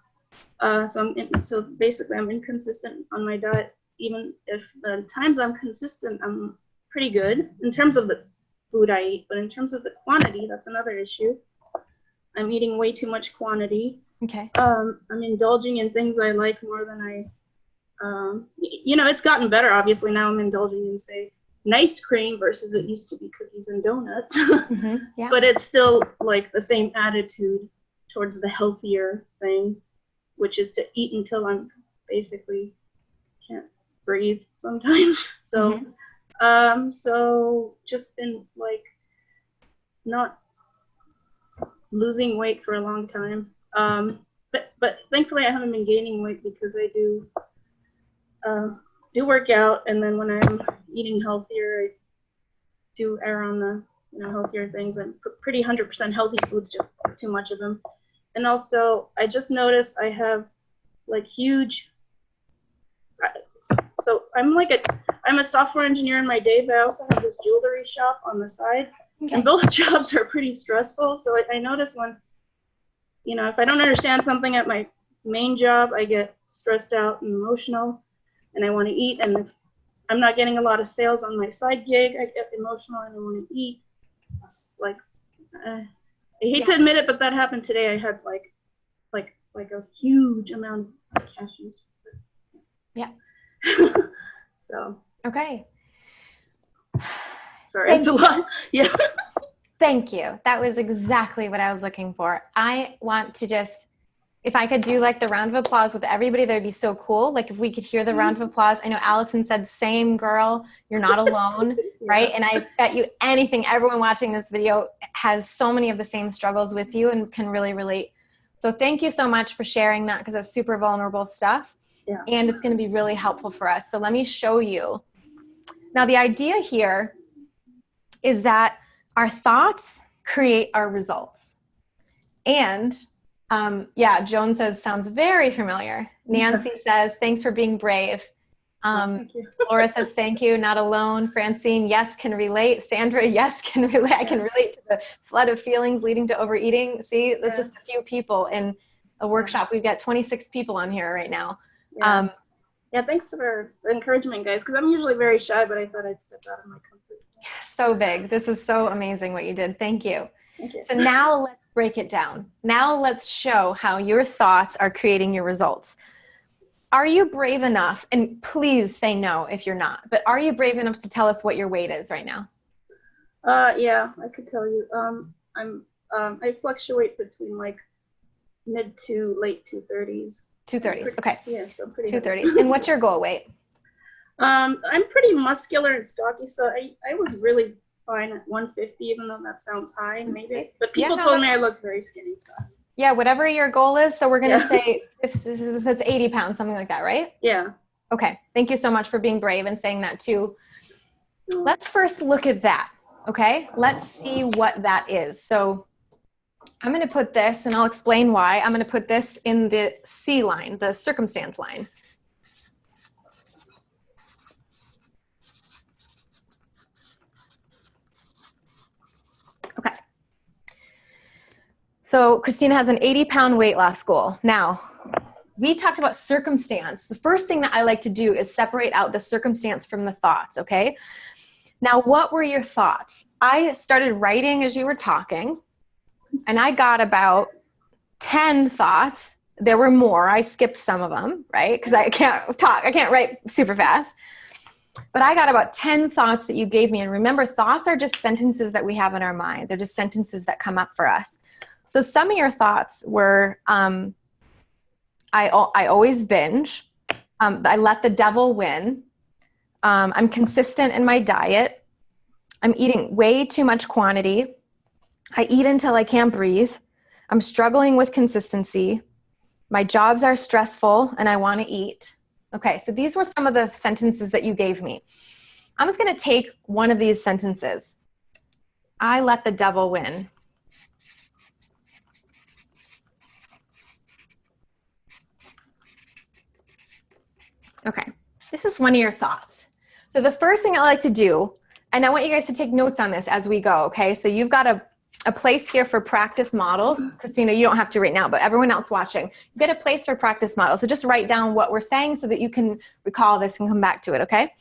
basically I'm inconsistent on my diet. Even if the times I'm consistent, I'm pretty good in terms of the food I eat, but in terms of the quantity, that's another issue. I'm eating way too much quantity. Okay. I'm indulging in things I like more than I, you know, it's gotten better. Obviously now I'm indulging in, say, nice cream versus it used to be cookies and donuts. Mm-hmm. Yeah. But it's still like the same attitude towards the healthier thing, which is to eat until I'm basically can't breathe sometimes. So, so just been like not losing weight for a long time. But thankfully I haven't been gaining weight because I do work out, and then when I'm eating healthier, I do err on the, you know, healthier things. I'm pretty 100% healthy foods, just too much of them. And also I just noticed I have like huge, so I'm a software engineer in my day, but I also have this jewelry shop on the side. Okay. And both jobs are pretty stressful. So I notice when, you know, if I don't understand something at my main job, I get stressed out and emotional, and I want to eat. And if I'm not getting a lot of sales on my side gig, I get emotional and I want to eat. Like, I hate to admit it, but that happened today. I had like a huge amount of cashews. Yeah. So. Okay. Sorry, it's a lot. Yeah. Thank you. That was exactly what I was looking for. I want to just, if I could do like the round of applause with everybody, that'd be so cool. Like if we could hear the round of applause. I know Allison said, same girl, you're not alone, right? And I bet you anything, everyone watching this video has so many of the same struggles with you and can really relate So thank you so much for sharing that, because that's super vulnerable stuff. Yeah. And it's going to be really helpful for us. So let me show you. Now, the idea here is that our thoughts create our results. And yeah, Joan says, sounds very familiar. Nancy says, thanks for being brave. Thank you. Laura says, thank you, not alone. Francine, yes, can relate. Sandra, yes, can relate. I can relate to the flood of feelings leading to overeating. See, there's just a few people in a workshop. We've got 26 people on here right now. Yeah. Yeah, thanks for the encouragement, guys, because I'm usually very shy, but I thought I'd step out of my comfort zone. So big. This is so amazing what you did. Thank you. Thank you. So now let's break it down. Now let's show how your thoughts are creating your results. Are you brave enough, and please say no if you're not, but are you brave enough to tell us what your weight is right now? Yeah, I could tell you. I fluctuate between like mid to late 230s. 230s. Okay. Yeah, so pretty 230s. And what's your goal weight? I'm pretty muscular and stocky, so I was really fine at 150, even though that sounds high, maybe. But people told me I look very skinny. So. Yeah, whatever your goal is. So we're going to say if it's 80 pounds, something like that, right? Yeah. Okay. Thank you so much for being brave and saying that too. Let's first look at that. Okay. Let's see what that is. So I'm going to put this, and I'll explain why. I'm going to put this in the C line, the circumstance line. Okay. So Christina has an 80-pound weight loss goal. Now, we talked about circumstance. The first thing that I like to do is separate out the circumstance from the thoughts, okay? Now, what were your thoughts? I started writing as you were talking, and I got about 10 thoughts. There were more. I skipped some of them, right? Because I can't talk. I can't write super fast. But I got about 10 thoughts that you gave me. And remember, thoughts are just sentences that we have in our mind. They're just sentences that come up for us. So some of your thoughts were, I always binge. I let the devil win. I'm consistent in my diet. I'm eating way too much quantity. I eat until I can't breathe. I'm struggling with consistency. My jobs are stressful and I want to eat. Okay, so these were some of the sentences that you gave me. I'm just going to take one of these sentences. I let the devil win. Okay, this is one of your thoughts. So the first thing I like to do, and I want you guys to take notes on this as we go, okay? So you've got a place here for practice models. Christina, you don't have to right now, but everyone else watching, you get a place for practice models. So just write down what we're saying so that you can recall this and come back to it, okay?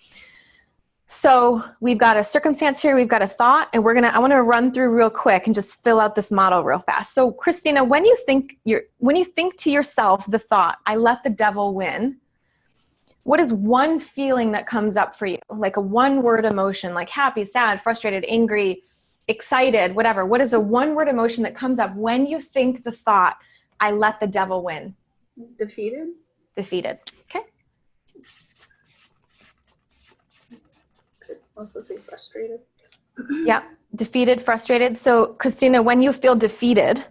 So we've got a circumstance here, we've got a thought, and I want to run through real quick and just fill out this model real fast. So Christina, when you think to yourself the thought, I let the devil win, what is one feeling that comes up for you? Like a one-word emotion, like happy, sad, frustrated, angry, excited, whatever. What is a one-word emotion that comes up when you think the thought, I let the devil win? Defeated. Defeated. Okay. Could also say frustrated. Yeah. Defeated, frustrated. So Christina, when you feel defeated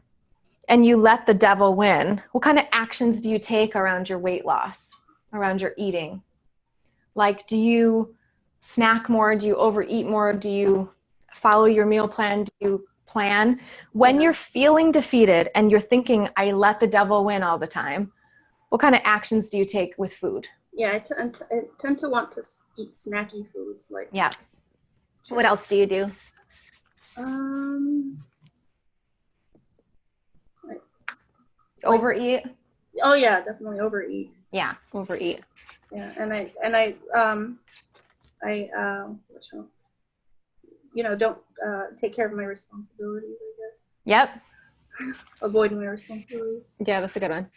and you let the devil win, what kind of actions do you take around your weight loss, around your eating? Like, do you snack more? Do you overeat more? Do you follow your meal plan? Do you plan? When you're feeling defeated and you're thinking, I let the devil win all the time, what kind of actions do you take with food? Yeah, I tend to want to eat snacky foods. Like. Yeah. What else do you do? Overeat? Oh yeah, definitely overeat. Yeah, overeat. Yeah, don't take care of my responsibilities, I guess. Yep. Avoiding my responsibilities. Yeah, that's a good one.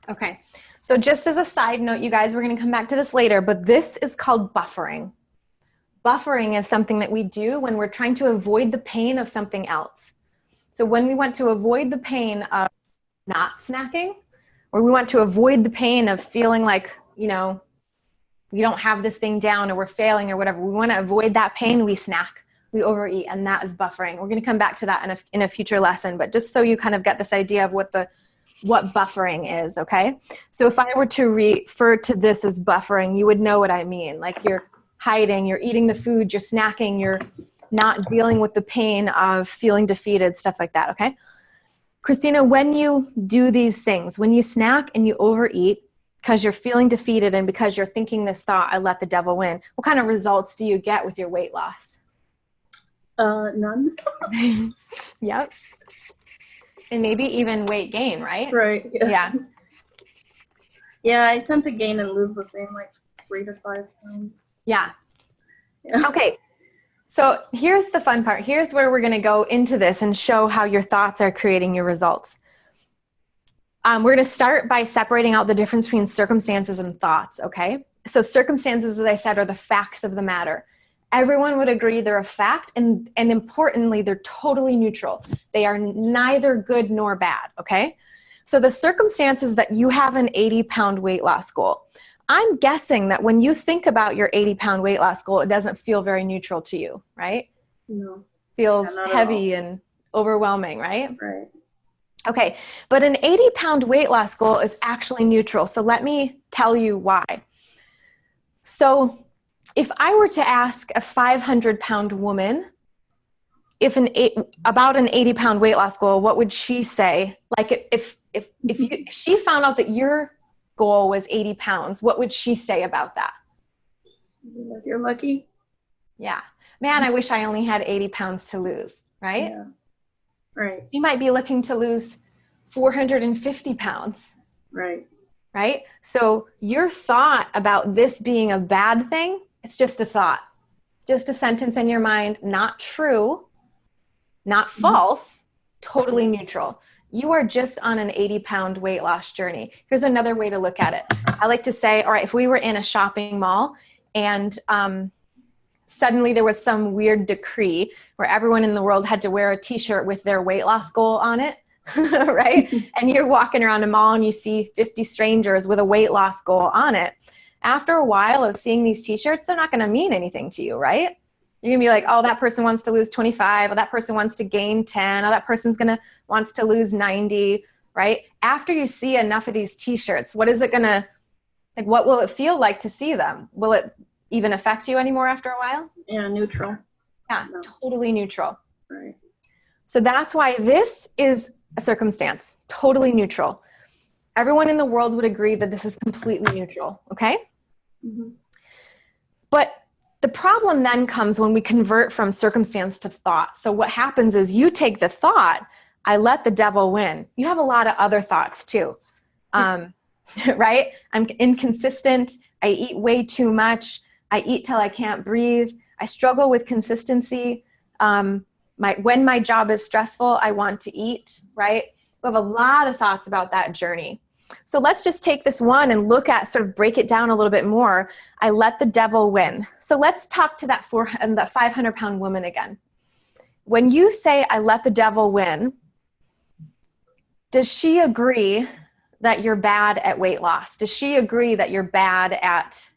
Okay. So just as a side note, you guys, we're going to come back to this later, but this is called buffering. Buffering is something that we do when we're trying to avoid the pain of something else. So when we want to avoid the pain of not snacking, or we want to avoid the pain of feeling like, we don't have this thing down or we're failing or whatever, we want to avoid that pain, we snack, we overeat, and that is buffering. We're going to come back to that in a future lesson, but just so you kind of get this idea of what buffering is, okay? So if I were to refer to this as buffering, you would know what I mean. Like you're hiding, you're eating the food, you're snacking, you're not dealing with the pain of feeling defeated, stuff like that, okay? Christina, when you do these things, when you snack and you overeat because you're feeling defeated and because you're thinking this thought, I let the devil win, what kind of results do you get with your weight loss? None. Yep. And maybe even weight gain, right? Right. Yes. Yeah. Yeah, I tend to gain and lose the same, like 3 to 5 pounds. Yeah. Yeah. Okay. So here's the fun part. Here's where we're going to go into this and show how your thoughts are creating your results. We're going to start by separating out the difference between circumstances and thoughts, okay? So circumstances, as I said, are the facts of the matter. Everyone would agree they're a fact, and importantly, they're totally neutral. They are neither good nor bad, okay? So the circumstances that you have an 80-pound weight loss goal, I'm guessing that when you think about your 80-pound weight loss goal, it doesn't feel very neutral to you, right? No. Feels Yeah, heavy and overwhelming, right? Right. Okay, but an 80-pound weight loss goal is actually neutral. So let me tell you why. So if I were to ask a 500-pound woman about an 80-pound weight loss goal, what would she say? Like if she found out that your goal was 80 pounds, what would she say about that? You're lucky. Yeah. Man, I wish I only had 80 pounds to lose, right? Yeah. Right. You might be looking to lose 450 pounds. Right. Right? So your thought about this being a bad thing, it's just a thought, just a sentence in your mind, not true, not false, totally neutral. You are just on an 80-pound weight loss journey. Here's another way to look at it. I like to say, all right, if we were in a shopping mall and suddenly there was some weird decree where everyone in the world had to wear a t-shirt with their weight loss goal on it, right? And you're walking around a mall and you see 50 strangers with a weight loss goal on it. After a while of seeing these t-shirts, they're not going to mean anything to you, right? You're going to be like, oh, that person wants to lose 25. Oh, that person wants to gain 10. Oh, that person's wants to lose 90, right? After you see enough of these t-shirts, what will it feel like to see them? Will it even affect you anymore after a while? Yeah, neutral. Yeah, No. Totally neutral. Right. So that's why this is a circumstance, totally neutral. Everyone in the world would agree that this is completely neutral, okay? Mm-hmm. But the problem then comes when we convert from circumstance to thought. So what happens is you take the thought, I let the devil win. You have a lot of other thoughts too, right? I'm inconsistent. I eat way too much. I eat till I can't breathe. I struggle with consistency. When my job is stressful, I want to eat, right? We have a lot of thoughts about that journey. So let's just take this one and break it down a little bit more. I let the devil win. So let's talk to that 500-pound woman again. When you say, I let the devil win, does she agree that you're bad at weight loss? Does she agree that you're bad at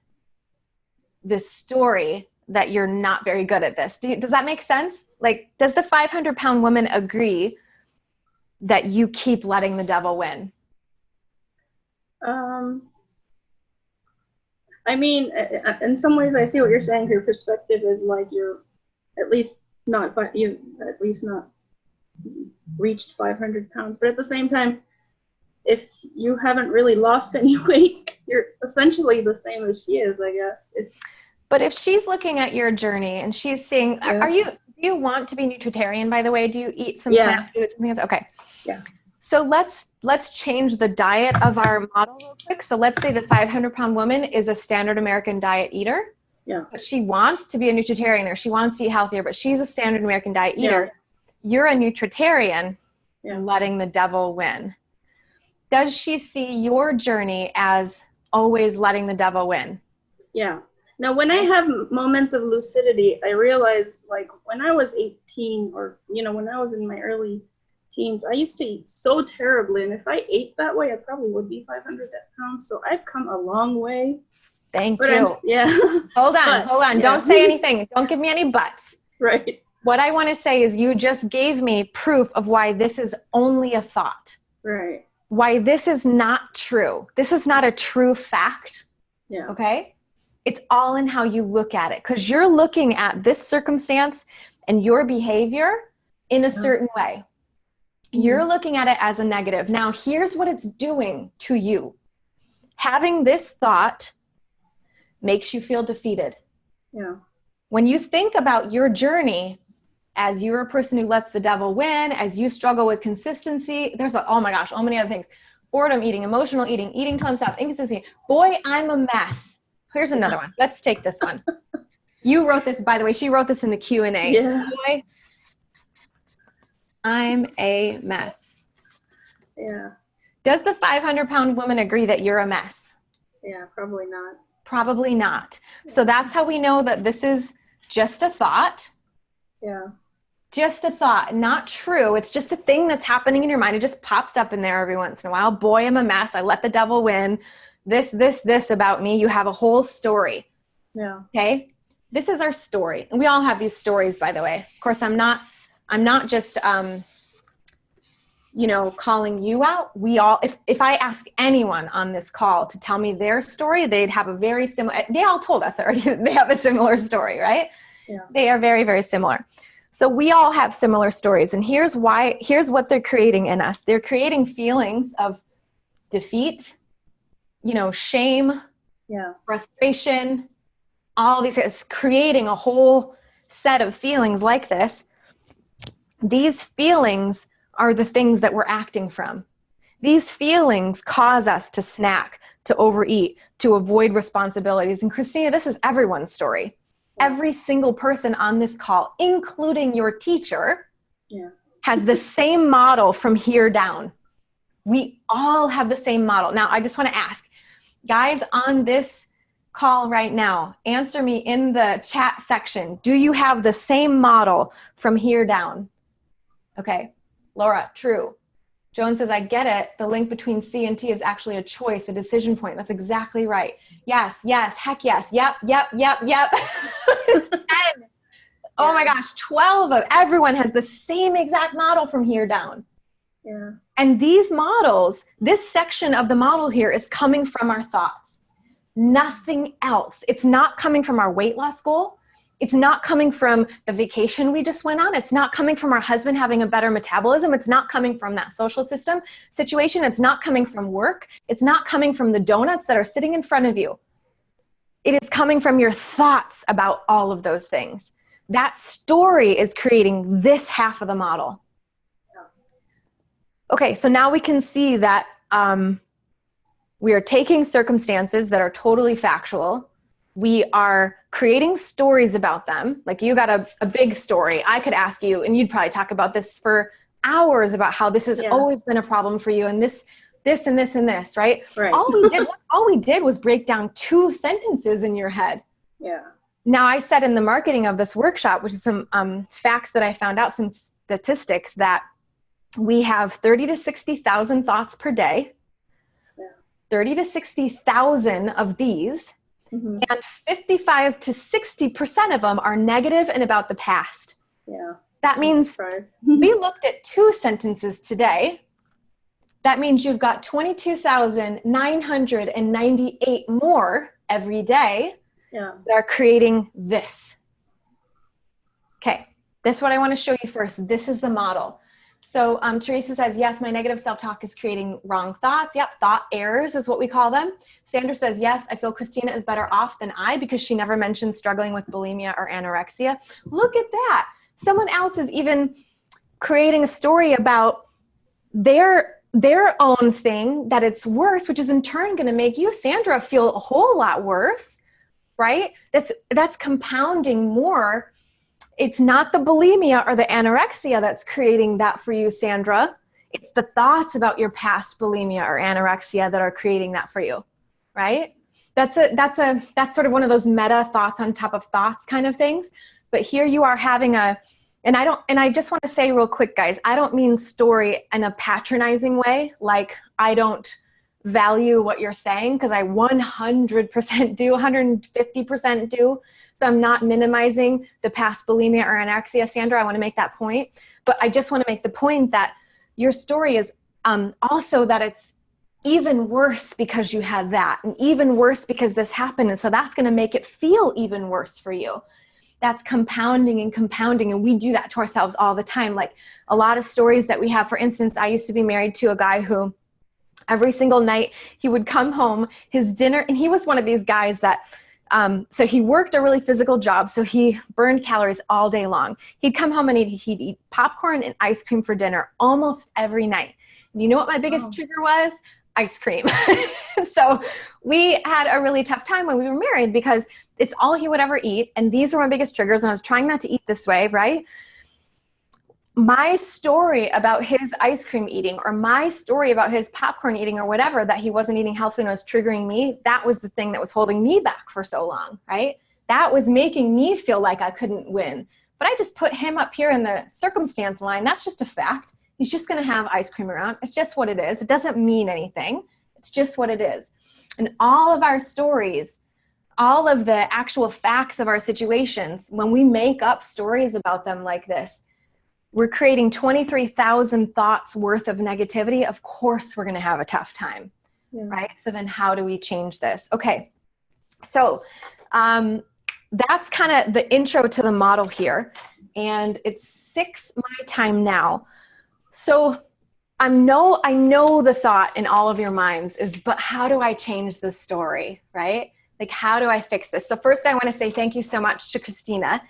this story, that you're not very good at this? Does that make sense? Like, does the 500-pound woman agree that you keep letting the devil win? I mean, in some ways, I see what you're saying. Your perspective is like you're at least not reached 500 pounds. But at the same time, if you haven't really lost any weight, you're essentially the same as she is, I guess. But if she's looking at your journey and she's seeing, do you want to be nutritarian, by the way? Do you eat some plant foods and things? Okay. Yeah. So let's change the diet of our model real quick. So let's say the 500-pound woman is a standard American diet eater. Yeah. But she wants to be a nutritarian, or she wants to eat healthier, but she's a standard American diet eater. Yeah. You're a nutritarian, letting the devil win. Does she see your journey as always letting the devil win? Yeah. Now, when I have moments of lucidity, I realize, like, when I was 18 or, when I was in my early teens, I used to eat so terribly. And if I ate that way, I probably would be 500 pounds. So I've come a long way. Thank But you. yeah. Hold on, But, hold on. yeah. Don't say anything. Don't give me any buts. Right. What I want to say is you just gave me proof of why this is only a thought. Right. Why this is not true. This is not a true fact. Yeah. Okay? It's all in how you look at it, because you're looking at this circumstance and your behavior in a certain way. You're looking at it as a negative. Now, here's what it's doing to you. Having this thought makes you feel defeated. Yeah. When you think about your journey as you're a person who lets the devil win, as you struggle with consistency, there's oh my gosh, so many other things. Boredom eating, emotional eating, eating till I'm stopped, inconsistency. Boy, I'm a mess. Here's another one. Let's take this one. You wrote this, by the way. She wrote this in the Q&A. Yeah. Boy, I'm a mess. Yeah. Does the 500-pound woman agree that you're a mess? Yeah, probably not. Probably not. So that's how we know that this is just a thought. Yeah. Just a thought, not true. It's just a thing that's happening in your mind. It just pops up in there every once in a while. Boy, I'm a mess. I let the devil win. This about me. You have a whole story. Yeah. Okay. This is our story. And we all have these stories, by the way. Of course, I'm not just, calling you out. We all, if I ask anyone on this call to tell me their story, they'd have a very similar, they all told us already that they have a similar story, right? Yeah. They are very, very similar. So we all have similar stories. And here's what they're creating in us. They're creating feelings of defeat, shame, Yeah. frustration, all these. It's creating a whole set of feelings like this. These feelings are the things that we're acting from. These feelings cause us to snack, to overeat, to avoid responsibilities. And Christina, this is everyone's story. Every single person on this call, including your teacher, has the same model from here down. We all have the same model. Now, I just want to ask, guys on this call right now, answer me in the chat section. Do you have the same model from here down? Okay. Laura, true. Joan says, I get it. The link between C and T is actually a choice, a decision point. That's exactly right. Yes, heck yes. Yep. It's 10. Oh my gosh, 12 of everyone has the same exact model from here down. Yeah. And these models, this section of the model here is coming from our thoughts. Nothing else. It's not coming from our weight loss goal. It's not coming from the vacation we just went on. It's not coming from our husband having a better metabolism. It's not coming from that social system situation. It's not coming from work. It's not coming from the donuts that are sitting in front of you. It is coming from your thoughts about all of those things. That story is creating this half of the model. Okay, so now we can see that we are taking circumstances that are totally factual. We are creating stories about them. Like you got a big story. I could ask you, and you'd probably talk about this for hours about how this has always been a problem for you, and this and this and this, right? Right. All we did was break down 2 sentences in your head. Yeah. Now, I said in the marketing of this workshop, which is some facts that I found out, some statistics, that we have 30 to 60,000 thoughts per day. Yeah. 30 to 60,000 of these. Mm-hmm. And 55 to 60% of them are negative and about the past. Yeah. That means we looked at 2 sentences today. That means you've got 22,998 more every day that are creating this. Okay, this is what I want to show you first. This is the model. So Teresa says, yes, my negative self-talk is creating wrong thoughts. Yep, thought errors is what we call them. Sandra says, yes, I feel Christina is better off than I because she never mentioned struggling with bulimia or anorexia. Look at that. Someone else is even creating a story about their own thing, that it's worse, which is in turn going to make you, Sandra, feel a whole lot worse, right? That's compounding more. It's not the bulimia or the anorexia that's creating that for you, Sandra. It's the thoughts about your past bulimia or anorexia that are creating that for you, right? That's sort of one of those meta thoughts on top of thoughts kind of things. But here you are having and I just want to say real quick, guys, I don't mean story in a patronizing way. Like I don't value what you're saying, because I 100% do, 150% do. So I'm not minimizing the past bulimia or anorexia, Sandra. I want to make that point. But I just want to make the point that your story is also that it's even worse because you had that, and even worse because this happened. And so that's going to make it feel even worse for you. That's compounding and compounding. And we do that to ourselves all the time. Like a lot of stories that we have, for instance, I used to be married to a guy who every single night he would come home, his dinner, and he was one of these guys that, so he worked a really physical job. So he burned calories all day long. He'd come home and he'd eat popcorn and ice cream for dinner almost every night. And you know what my biggest trigger was? Ice cream. So we had a really tough time when we were married because it's all he would ever eat. And these were my biggest triggers. And I was trying not to eat this way, right? My story about his ice cream eating, or my story about his popcorn eating, or whatever, that he wasn't eating healthy and was triggering me, that was the thing that was holding me back for so long, right? That was making me feel like I couldn't win. But I just put him up here in the circumstance line. That's just a fact. He's just going to have ice cream around. It's just what it is. It doesn't mean anything. It's just what it is. And all of our stories, all of the actual facts of our situations, when we make up stories about them like this, we're creating 23,000 thoughts worth of negativity. Of course, we're going to have a tough time, right? So then how do we change this? Okay. So that's kind of the intro to the model here. And it's 6 my time now. So I know the thought in all of your minds is, but how do I change this story, right? Like, how do I fix this? So first I want to say thank you so much to Christina.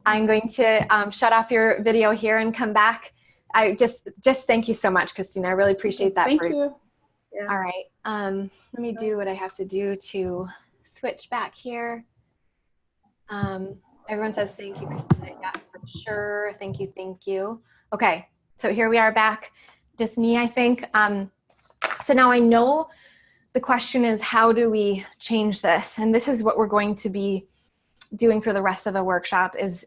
I'm going to shut off your video here and come back. I just thank you so much, Christina. I really appreciate that. Thank you. Yeah. All right. Let me do what I have to do to switch back here. Everyone says thank you, Christina. Yeah, for sure. Thank you. Thank you. Okay. So here we are back. Just me, I think. So now I know the question is, how do we change this? And this is what we're going to be doing for the rest of the workshop, is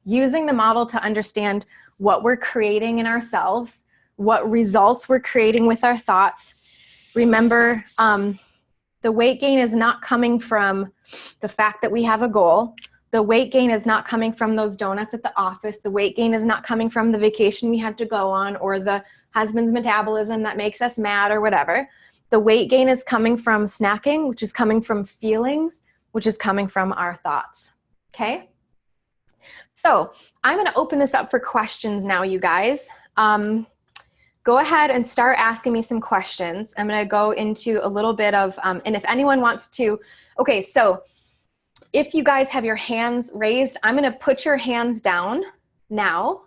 using the model to understand what we're creating in ourselves, what results we're creating with our thoughts. Remember, the weight gain is not coming from the fact that we have a goal. The weight gain is not coming from those donuts at the office. The weight gain is not coming from the vacation we had to go on, or the husband's metabolism that makes us mad, or whatever. The weight gain is coming from snacking, which is coming from feelings, which is coming from our thoughts. Okay? So I'm going to open this up for questions now, you guys. Go ahead and start asking me some questions. I'm going to go into a little bit of, and if anyone wants to, okay, so if you guys have your hands raised, I'm going to put your hands down now.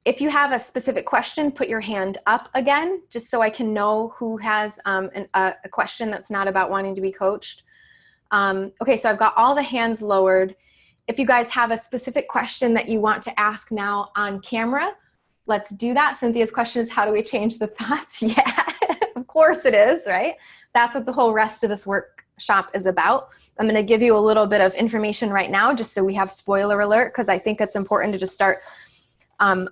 If you have a specific question, put your hand up again, just so I can know who has a question that's not about wanting to be coached. Okay, so I've got all the hands lowered. If you guys have a specific question that you want to ask now on camera, let's do that. Cynthia's question is, how do we change the thoughts? Yeah, of course it is, right? That's what the whole rest of this workshop is about. I'm going to give you a little bit of information right now, just so we have spoiler alert, because I think it's important to just start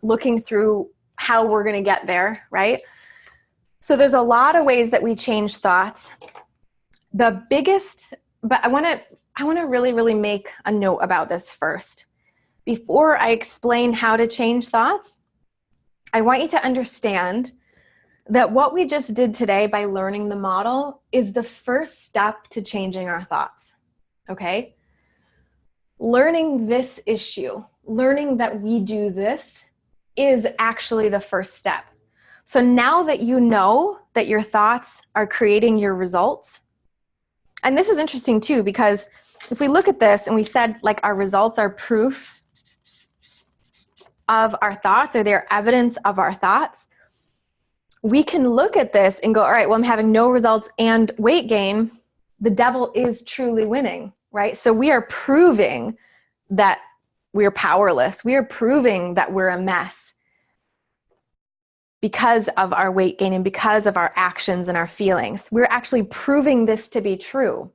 looking through how we're going to get there, right? So there's a lot of ways that we change thoughts. The biggest, but I want to really, really make a note about this first. Before I explain how to change thoughts, I want you to understand that what we just did today by learning the model is the first step to changing our thoughts, okay? Learning this issue, learning that we do this, is actually the first step. So now that you know that your thoughts are creating your results, and this is interesting too, because if we look at this and we said like our results are proof of our thoughts, or they're evidence of our thoughts, we can look at this and go, all right, well, I'm having no results and weight gain. The devil is truly winning, right? So we are proving that we're powerless. We are proving that we're a mess because of our weight gain and because of our actions and our feelings. We're actually proving this to be true.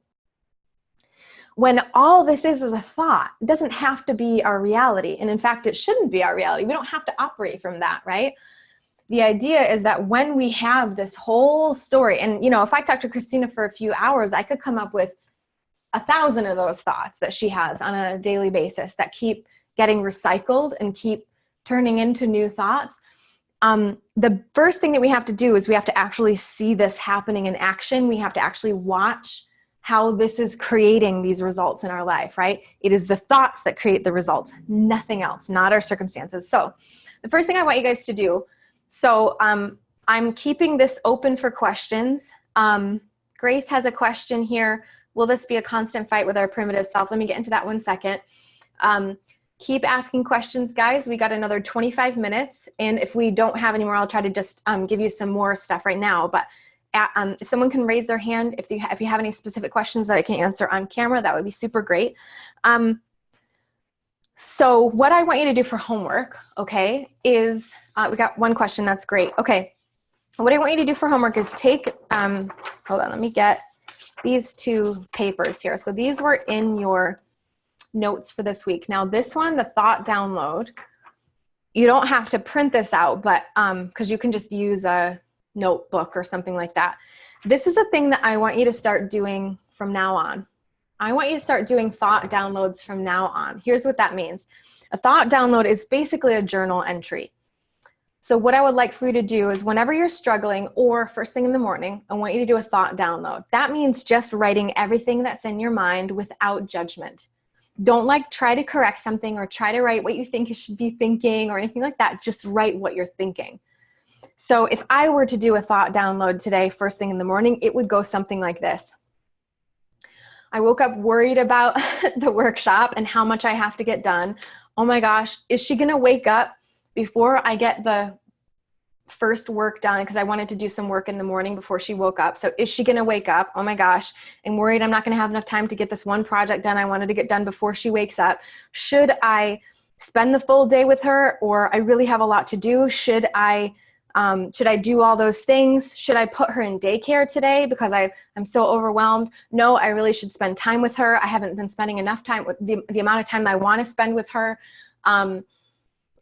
When all this is a thought, it doesn't have to be our reality. And in fact, it shouldn't be our reality. We don't have to operate from that, right? the idea is that when we have this whole story, and, you know, if I talk to Christina for a few hours, I could come up with 1,000 of those thoughts that she has on a daily basis that keep getting recycled and keep turning into new thoughts. The first thing that we have to do is we have to actually see this happening in action. We have to actually watch how this is creating these results in our life, right? It is the thoughts that create the results, nothing else, not our circumstances. So the first thing I want you guys to do, so I'm keeping this open for questions. Grace has a question here. Will this be a constant fight with our primitive self? Let me get into that 1 second. Keep asking questions, guys. We got another 25 minutes. And if we don't have any more, I'll try to just give you some more stuff right now. But if someone can raise their hand, if you have any specific questions that I can answer on camera, that would be super great. So what I want you to do for homework, okay, is, we got one question, that's great. Okay, what I want you to do for homework is take, hold on, let me get these 2 papers here. So these were in your notes for this week. Now this one, the thought download, you don't have to print this out, but because you can just use a notebook or something like that. This is a thing that I want you to start doing from now on. I want you to start doing thought downloads from now on. Here's what that means. A thought download is basically a journal entry. So what I would like for you to do is whenever you're struggling or first thing in the morning, I want you to do a thought download. That means just writing everything that's in your mind without judgment. Don't try to correct something or try to write what you think you should be thinking or anything like that. Just write what you're thinking. So if I were to do a thought download today, first thing in the morning, it would go something like this. I woke up worried about the workshop and how much I have to get done. Oh my gosh, is she gonna wake up before I get the first work done? Because I wanted to do some work in the morning before she woke up. So is she gonna wake up? Oh my gosh, I'm worried I'm not gonna have enough time to get this one project done I wanted to get done before she wakes up. Should I spend the full day with her, or I really have a lot to do? Should I do all those things? Should I put her in daycare today because I'm so overwhelmed? No, I really should spend time with her. I haven't been spending enough time with the amount of time I want to spend with her.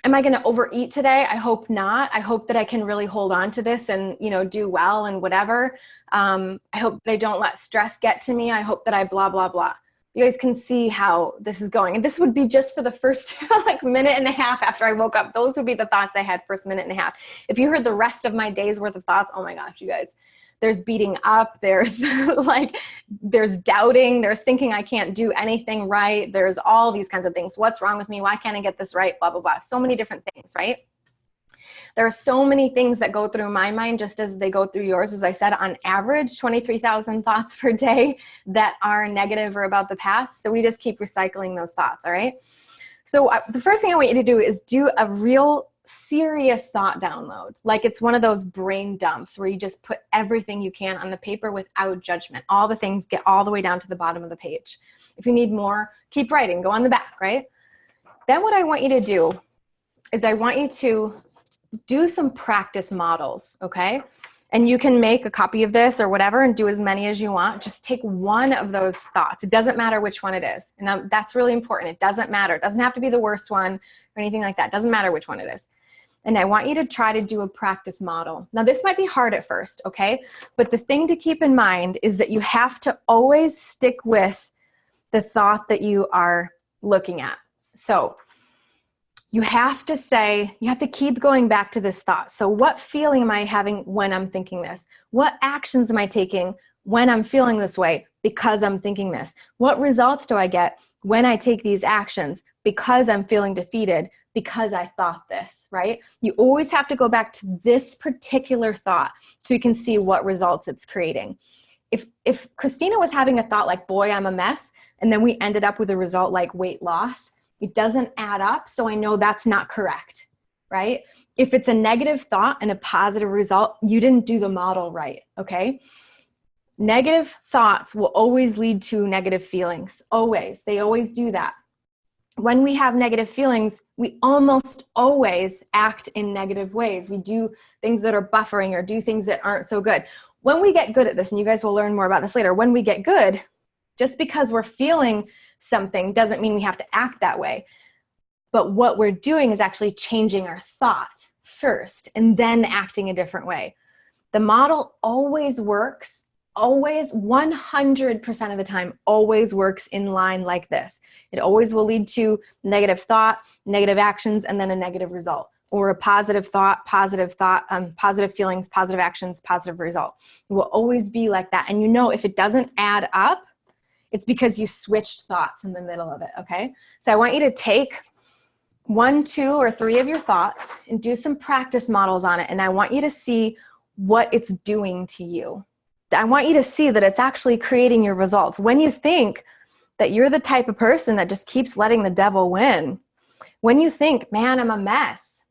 Am I going to overeat today? I hope not. I hope that I can really hold on to this and, you know, do well and whatever. I hope that I don't let stress get to me. I hope that I blah, blah, blah. You guys can see how this is going. And this would be just for the first minute and a half after I woke up. Those would be the thoughts I had first minute and a half. If you heard the rest of my day's worth of thoughts, oh my gosh, you guys, there's beating up, there's there's doubting, there's thinking I can't do anything right. There's all these kinds of things. What's wrong with me? Why can't I get this right? Blah, blah, blah. So many different things, right? There are so many things that go through my mind just as they go through yours. As I said, on average, 23,000 thoughts per day that are negative or about the past. So we just keep recycling those thoughts, all right? So the first thing I want you to do is do a real serious thought download. Like it's one of those brain dumps where you just put everything you can on the paper without judgment. All the things get all the way down to the bottom of the page. If you need more, keep writing, go on the back, right? Then what I want you to do is I want you to do some practice models, okay? And you can make a copy of this or whatever and do as many as you want. Just take one of those thoughts. It doesn't matter which one it is. And that's really important. It doesn't matter. It doesn't have to be the worst one or anything like that. It doesn't matter which one it is. And I want you to try to do a practice model. Now this might be hard at first, okay? But the thing to keep in mind is that you have to always stick with the thought that you are looking at. So you have to say, you have to keep going back to this thought. So what feeling am I having when I'm thinking this? What actions am I taking when I'm feeling this way because I'm thinking this? What results do I get when I take these actions because I'm feeling defeated because I thought this, right? You always have to go back to this particular thought so you can see what results it's creating. If Christina was having a thought like, boy, I'm a mess, and then we ended up with a result like weight loss, it doesn't add up, so I know that's not correct, right? If it's a negative thought and a positive result, you didn't do the model right, okay? Negative thoughts will always lead to negative feelings, always. They always do that. When we have negative feelings, we almost always act in negative ways. We do things that are buffering or do things that aren't so good. When we get good at this, and you guys will learn more about this later, when we get good, just because we're feeling something doesn't mean we have to act that way. But what we're doing is actually changing our thought first and then acting a different way. The model always works, always 100% of the time, always works in line like this. It always will lead to negative thought, negative actions, and then a negative result, or a positive thought, positive feelings, positive actions, positive result. It will always be like that. And you know, if it doesn't add up, it's because you switched thoughts in the middle of it, okay? So I want you to take 1, 2, or 3 of your thoughts and do some practice models on it. And I want you to see what it's doing to you. I want you to see that it's actually creating your results. When you think that you're the type of person that just keeps letting the devil win, when you think, man, I'm a mess,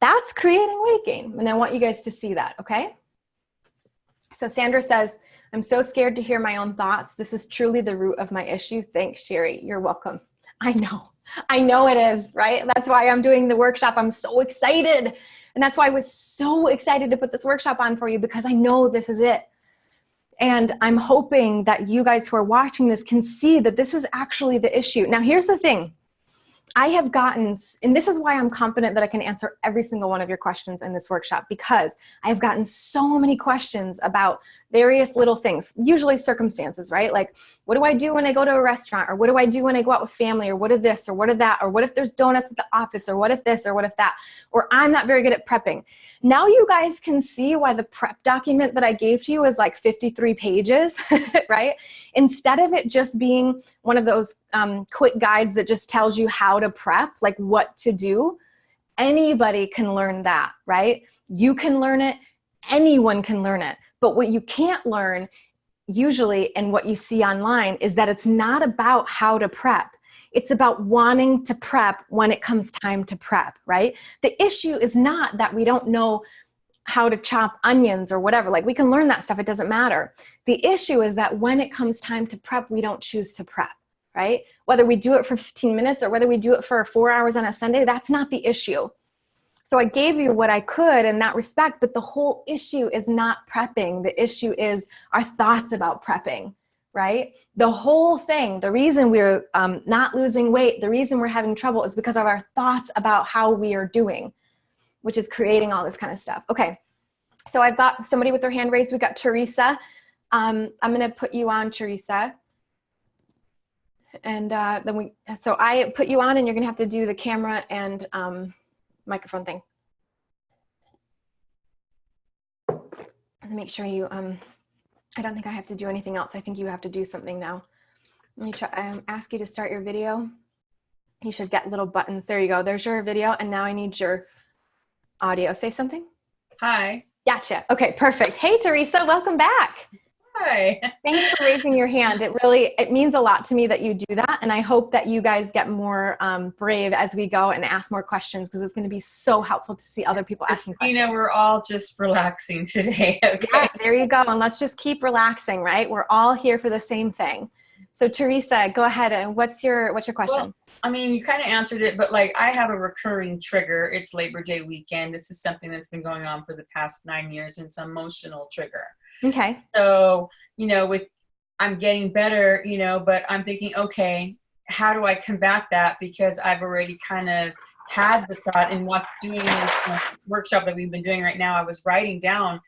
that's creating weight gain. And I want you guys to see that, okay? So Sandra says, I'm so scared to hear my own thoughts. This is truly the root of my issue. Thanks, Sherry. You're welcome. I know it is, right? That's why I'm doing the workshop. I'm so excited. And that's why I was so excited to put this workshop on for you, because I know this is it. And I'm hoping that you guys who are watching this can see that this is actually the issue. Now, here's the thing. I have gotten, and this is why I'm confident that I can answer every single one of your questions in this workshop, because I have gotten so many questions about various little things, usually circumstances, right? Like, what do I do when I go to a restaurant? Or what do I do when I go out with family? Or what if this, or what if that? Or what if there's donuts at the office? Or what if this, or what if that? Or I'm not very good at prepping. Now you guys can see why the prep document that I gave to you is like 53 pages, right? Instead of it just being one of those quick guides that just tells you how to prep, like what to do, anybody can learn that, right? You can learn it, anyone can learn it. But what you can't learn usually, and what you see online, is that it's not about how to prep. It's about wanting to prep when it comes time to prep, right? The issue is not that we don't know how to chop onions or whatever. Like, we can learn that stuff. It doesn't matter. The issue is that when it comes time to prep, we don't choose to prep, right? Whether we do it for 15 minutes or whether we do it for 4 hours on a Sunday, that's not the issue. So I gave you what I could in that respect, but the whole issue is not prepping. The issue is our thoughts about prepping, right? The whole thing, the reason we're not losing weight, the reason we're having trouble is because of our thoughts about how we are doing, which is creating all this kind of stuff. Okay, so I've got somebody with their hand raised. We got Teresa. I'm gonna put you on, Teresa. And so I put you on, and you're gonna have to do the camera and microphone thing. To make sure you, I don't think I have to do anything else. I think you have to do something now. Let me try, ask you to start your video. You should get little buttons. There you go. There's your video. And now I need your audio. Say something. Hi. Gotcha. Okay, perfect. Hey, Teresa, welcome back. Hi. Thanks for raising your hand. It means a lot to me that you do that. And I hope that you guys get more brave as we go and ask more questions, because it's going to be so helpful to see other people asking questions. We're all just relaxing today. Okay. Yeah, there you go. And let's just keep relaxing, right? We're all here for the same thing. So Teresa, go ahead. And what's your question? Well, I mean, you kind of answered it, but like, I have a recurring trigger. It's Labor Day weekend. This is something that's been going on for the past 9 years. And it's an emotional trigger. Okay. So, I'm getting better, but I'm thinking, okay, how do I combat that? Because I've already kind of had the thought, and doing this workshop that we've been doing right now, I was writing down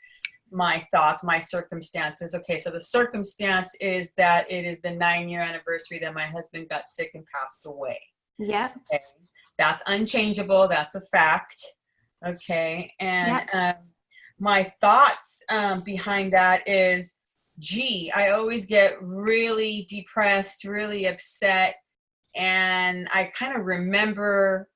my thoughts, my circumstances. Okay, so the circumstance is that it is the 9-year anniversary that my husband got sick and passed away. Yeah. Okay. That's unchangeable. That's a fact. Okay. And my thoughts behind that is, I always get really depressed, really upset, and I kind of remember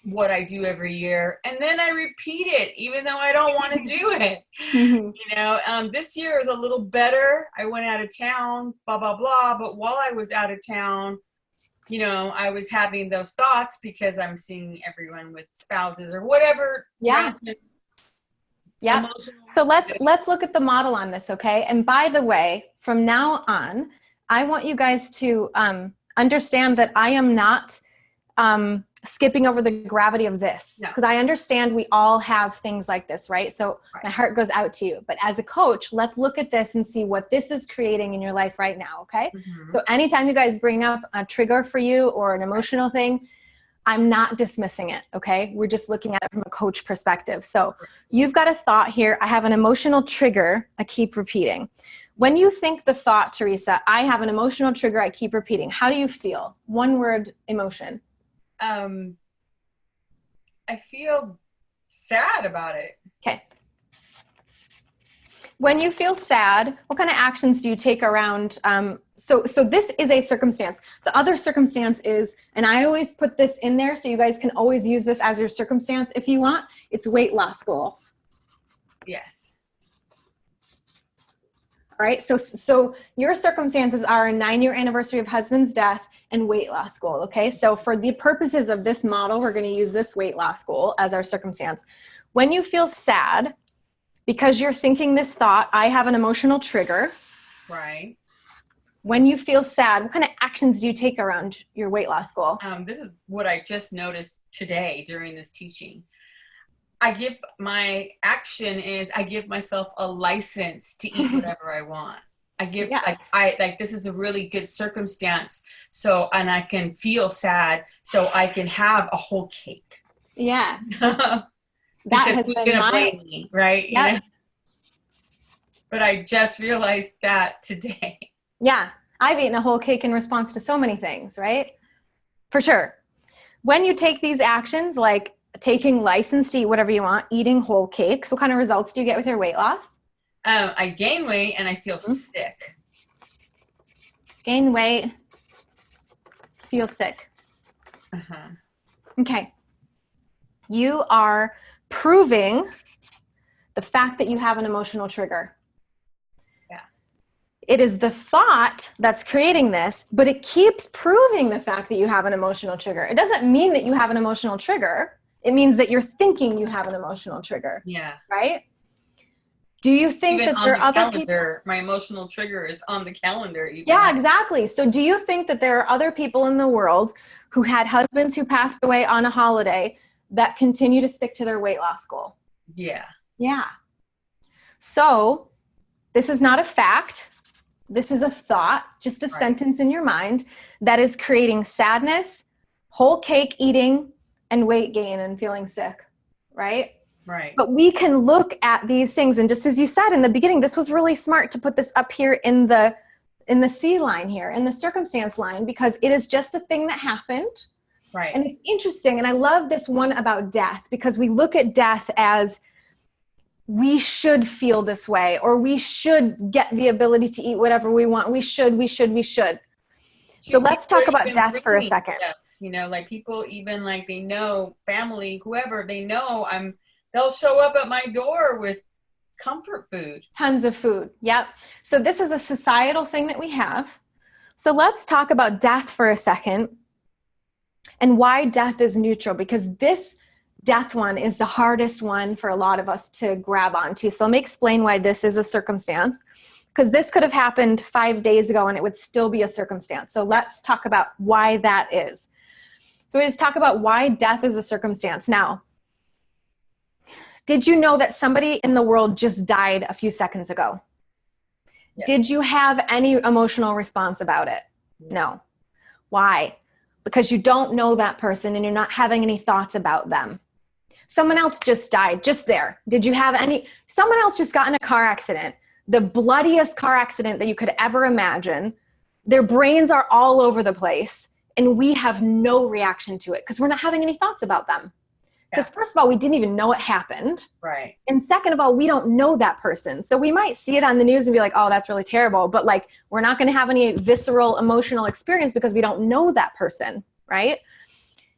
what I do every year, and then I repeat it, even though I don't want to do it. This year is a little better. I went out of town, blah, blah, blah, but while I was out of town, I was having those thoughts because I'm seeing everyone with spouses or whatever. Yeah. Yeah. So let's look at the model on this, okay? And by the way, from now on, I want you guys to understand that I am not skipping over the gravity of this, because I understand we all have things like this, right? So my heart goes out to you. But as a coach, let's look at this and see what this is creating in your life right now, okay? Mm-hmm. So anytime you guys bring up a trigger for you or an emotional thing, I'm not dismissing it, okay? We're just looking at it from a coach perspective. So you've got a thought here. I have an emotional trigger I keep repeating. When you think the thought, Teresa, I have an emotional trigger I keep repeating, how do you feel? One word emotion. I feel sad about it. Okay. When you feel sad, what kind of actions do you take around? So this is a circumstance. The other circumstance is, and I always put this in there so you guys can always use this as your circumstance if you want, it's weight loss goal. Yes. All right, so your circumstances are a 9-year anniversary of husband's death and weight loss goal, okay? So for the purposes of this model, we're gonna use this weight loss goal as our circumstance. When you feel sad, because you're thinking this thought, I have an emotional trigger. Right. When you feel sad, what kind of actions do you take around your weight loss goal? This is what I just noticed today during this teaching. My action is I give myself a license to eat whatever I want. This is a really good circumstance. So, and I can feel sad, so I can have a whole cake. Yeah. Because has who's been gonna my, blame me, right? Yep. You know? But I just realized that today. Yeah. I've eaten a whole cake in response to so many things, right? For sure. When you take these actions, like taking license to eat whatever you want, eating whole cakes, what kind of results do you get with your weight loss? I gain weight and I feel sick. Gain weight, feel sick. Uh-huh. Okay. You are proving the fact that you have an emotional trigger. Yeah. It is the thought that's creating this, but it keeps proving the fact that you have an emotional trigger. It doesn't mean that you have an emotional trigger. It means that you're thinking you have an emotional trigger. Yeah. Right? Do you think Even that there are other calendar, people? my emotional trigger is on the calendar. Yeah, exactly. So do you think that there are other people in the world who had husbands who passed away on a holiday that continue to stick to their weight loss goal? Yeah. Yeah. So this is not a fact. This is a thought, just a sentence in your mind that is creating sadness, whole cake eating, and weight gain and feeling sick, right? Right. But we can look at these things, and just as you said in the beginning, this was really smart to put this up here in the C line here, in the circumstance line, because it is just a thing that happened. Right. And it's interesting, and I love this one about death, because we look at death as we should feel this way, or we should get the ability to eat whatever we want. We should. So let's talk about death for a second. Stuff, you know, like people even like they know family, whoever they know, they'll show up at my door with comfort food. Tons of food. Yep. So this is a societal thing that we have. So let's talk about death for a second and why death is neutral, because this death one is the hardest one for a lot of us to grab onto. So let me explain why this is a circumstance, because this could have happened 5 days ago and it would still be a circumstance. So let's talk about why that is. So we just talk about why death is a circumstance. Now, did you know that somebody in the world just died a few seconds ago? Yes. Did you have any emotional response about it? No. Why? Because you don't know that person and you're not having any thoughts about them. Someone else just died, just there. Did you have someone else just got in a car accident, the bloodiest car accident that you could ever imagine. Their brains are all over the place and we have no reaction to it because we're not having any thoughts about them. Because first of all, we didn't even know it happened. Right. And second of all, we don't know that person. So we might see it on the news and be like, oh, that's really terrible. But like, we're not going to have any visceral emotional experience because we don't know that person, right?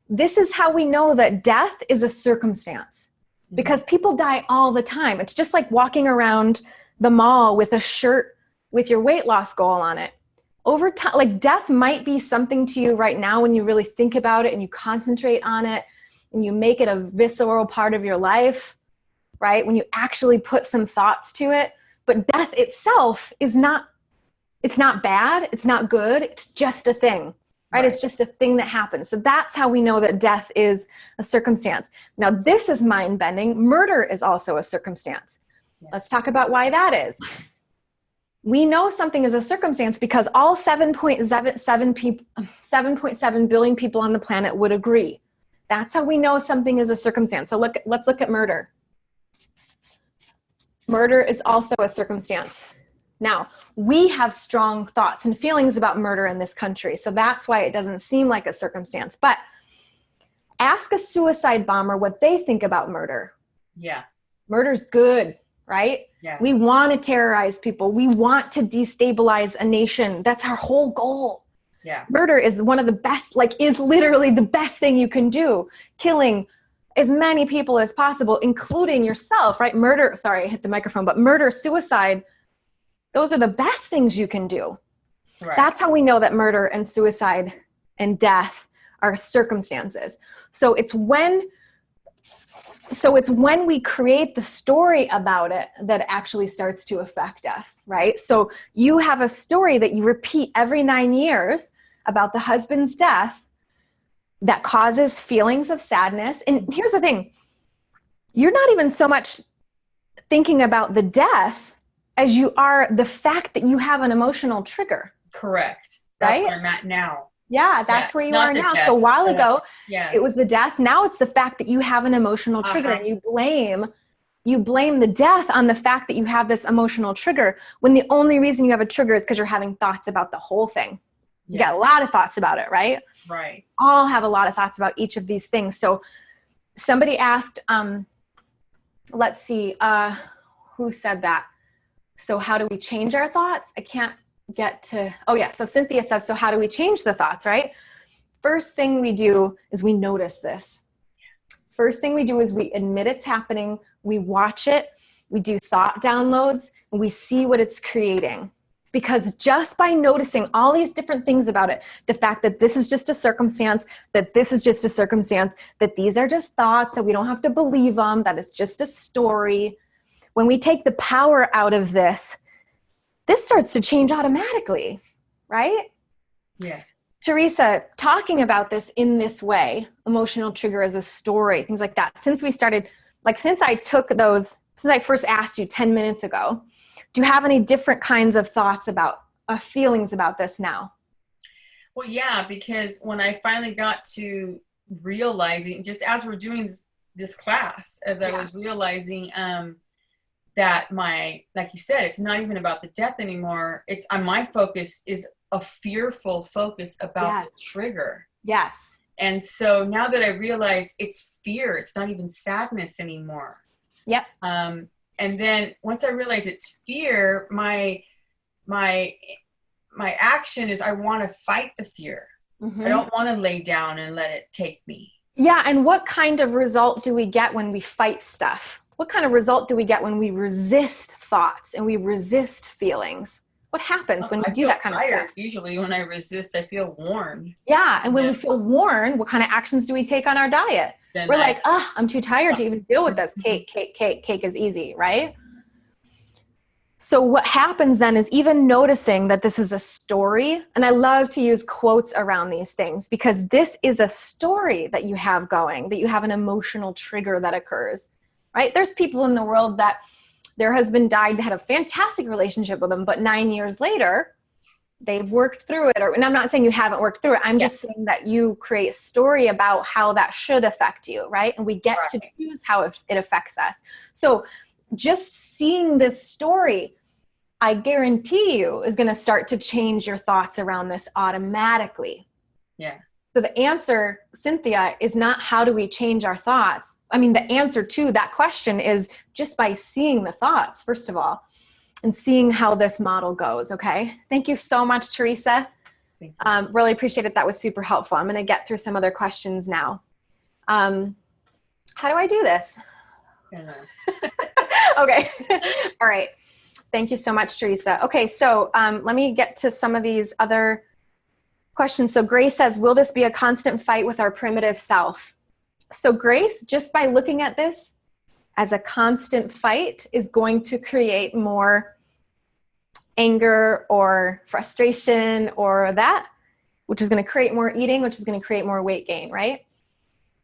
This is how we know that death is a circumstance, because people die all the time. It's just like walking around the mall with a shirt with your weight loss goal on it. Over time, like death might be something to you right now when you really think about it and you concentrate on it and you make it a visceral part of your life, right? When you actually put some thoughts to it. But death itself is it's not bad. It's not good. It's just a thing. Right? It's just a thing that happens. So that's how we know that death is a circumstance. Now, this is mind-bending. Murder is also a circumstance. Yes. Let's talk about why that is. We know something is a circumstance because all 7.7 billion people on the planet would agree That's how we know something is a circumstance. So let's look at murder. Murder is also a circumstance. Now, we have strong thoughts and feelings about murder in this country, so that's why it doesn't seem like a circumstance. But ask a suicide bomber what they think about murder. Yeah. Murder's good, right? Yeah. We want to terrorize people. We want to destabilize a nation. That's our whole goal. Yeah. Murder is one of the best, is literally the best thing you can do. Killing as many people as possible, including yourself, right? Murder, sorry, I hit the microphone, but murder, suicide, those are the best things you can do. Right. That's how we know that murder and suicide and death are circumstances. So it's when we create the story about it that it actually starts to affect us, right? So you have a story that you repeat every 9 years about the husband's death that causes feelings of sadness. And here's the thing, you're not even so much thinking about the death as you are the fact that you have an emotional trigger. Correct. That's right? where I'm at now. Yeah, that's where you are now. Death. So a while ago, yes. it was the death. Now it's the fact that you have an emotional trigger, and you blame the death on the fact that you have this emotional trigger, when the only reason you have a trigger is because you're having thoughts about the whole thing. You got a lot of thoughts about it, right? Right. All have a lot of thoughts about each of these things. So somebody asked, let's see, who said that? So how do we change our thoughts? I can't get to, oh yeah. So Cynthia says, so how do we change the thoughts, right? First thing we do is we notice this. First thing we do is we admit it's happening. We watch it. We do thought downloads, and we see what it's creating. Because just by noticing all these different things about it, the fact that this is just a circumstance, that this is just a circumstance, that these are just thoughts, that we don't have to believe them, that it's just a story. When we take the power out of this starts to change automatically, right? Yes. Teresa, talking about this in this way, emotional trigger as a story, things like that, since we started, since I first asked you 10 minutes ago, do you have any different kinds of thoughts about, feelings about this now? Well, yeah, because when I finally got to realizing, just as we're doing this class, as I was realizing that like you said, it's not even about the death anymore. It's my focus is a fearful focus about the trigger. Yes. And so now that I realize it's fear, it's not even sadness anymore. Yep. And then once I realize it's fear, my action is I want to fight the fear. Mm-hmm. I don't want to lay down and let it take me. Yeah. And what kind of result do we get when we fight stuff? What kind of result do we get when we resist thoughts and we resist feelings? What happens when we do that kind of stuff? Usually when I resist, I feel worn. Yeah. And when we feel worn, what kind of actions do we take on our diet? Then we're like, I'm too tired to even deal with this. Cake is easy, right? So what happens then is even noticing that this is a story, and I love to use quotes around these things because this is a story that you have going, that you have an emotional trigger that occurs, right? There's people in the world that their husband died, they had a fantastic relationship with them, but 9 years later, they've worked through it. And I'm not saying you haven't worked through it. I'm just saying that you create a story about how that should affect you, right? And we get to choose how it affects us. So just seeing this story, I guarantee you, is going to start to change your thoughts around this automatically. Yeah. So the answer, Cynthia, is not how do we change our thoughts? I mean, the answer to that question is just by seeing the thoughts, first of all, and seeing how this model goes, okay? Thank you so much, Teresa. Really appreciate it. That was super helpful. I'm going to get through some other questions now. How do I do this? Okay. All right. Thank you so much, Teresa. Okay, so let me get to some of these other questions. So Grace says, will this be a constant fight with our primitive self? So Grace, just by looking at this as a constant fight, is going to create more anger or frustration or that, which is going to create more eating, which is going to create more weight gain, right?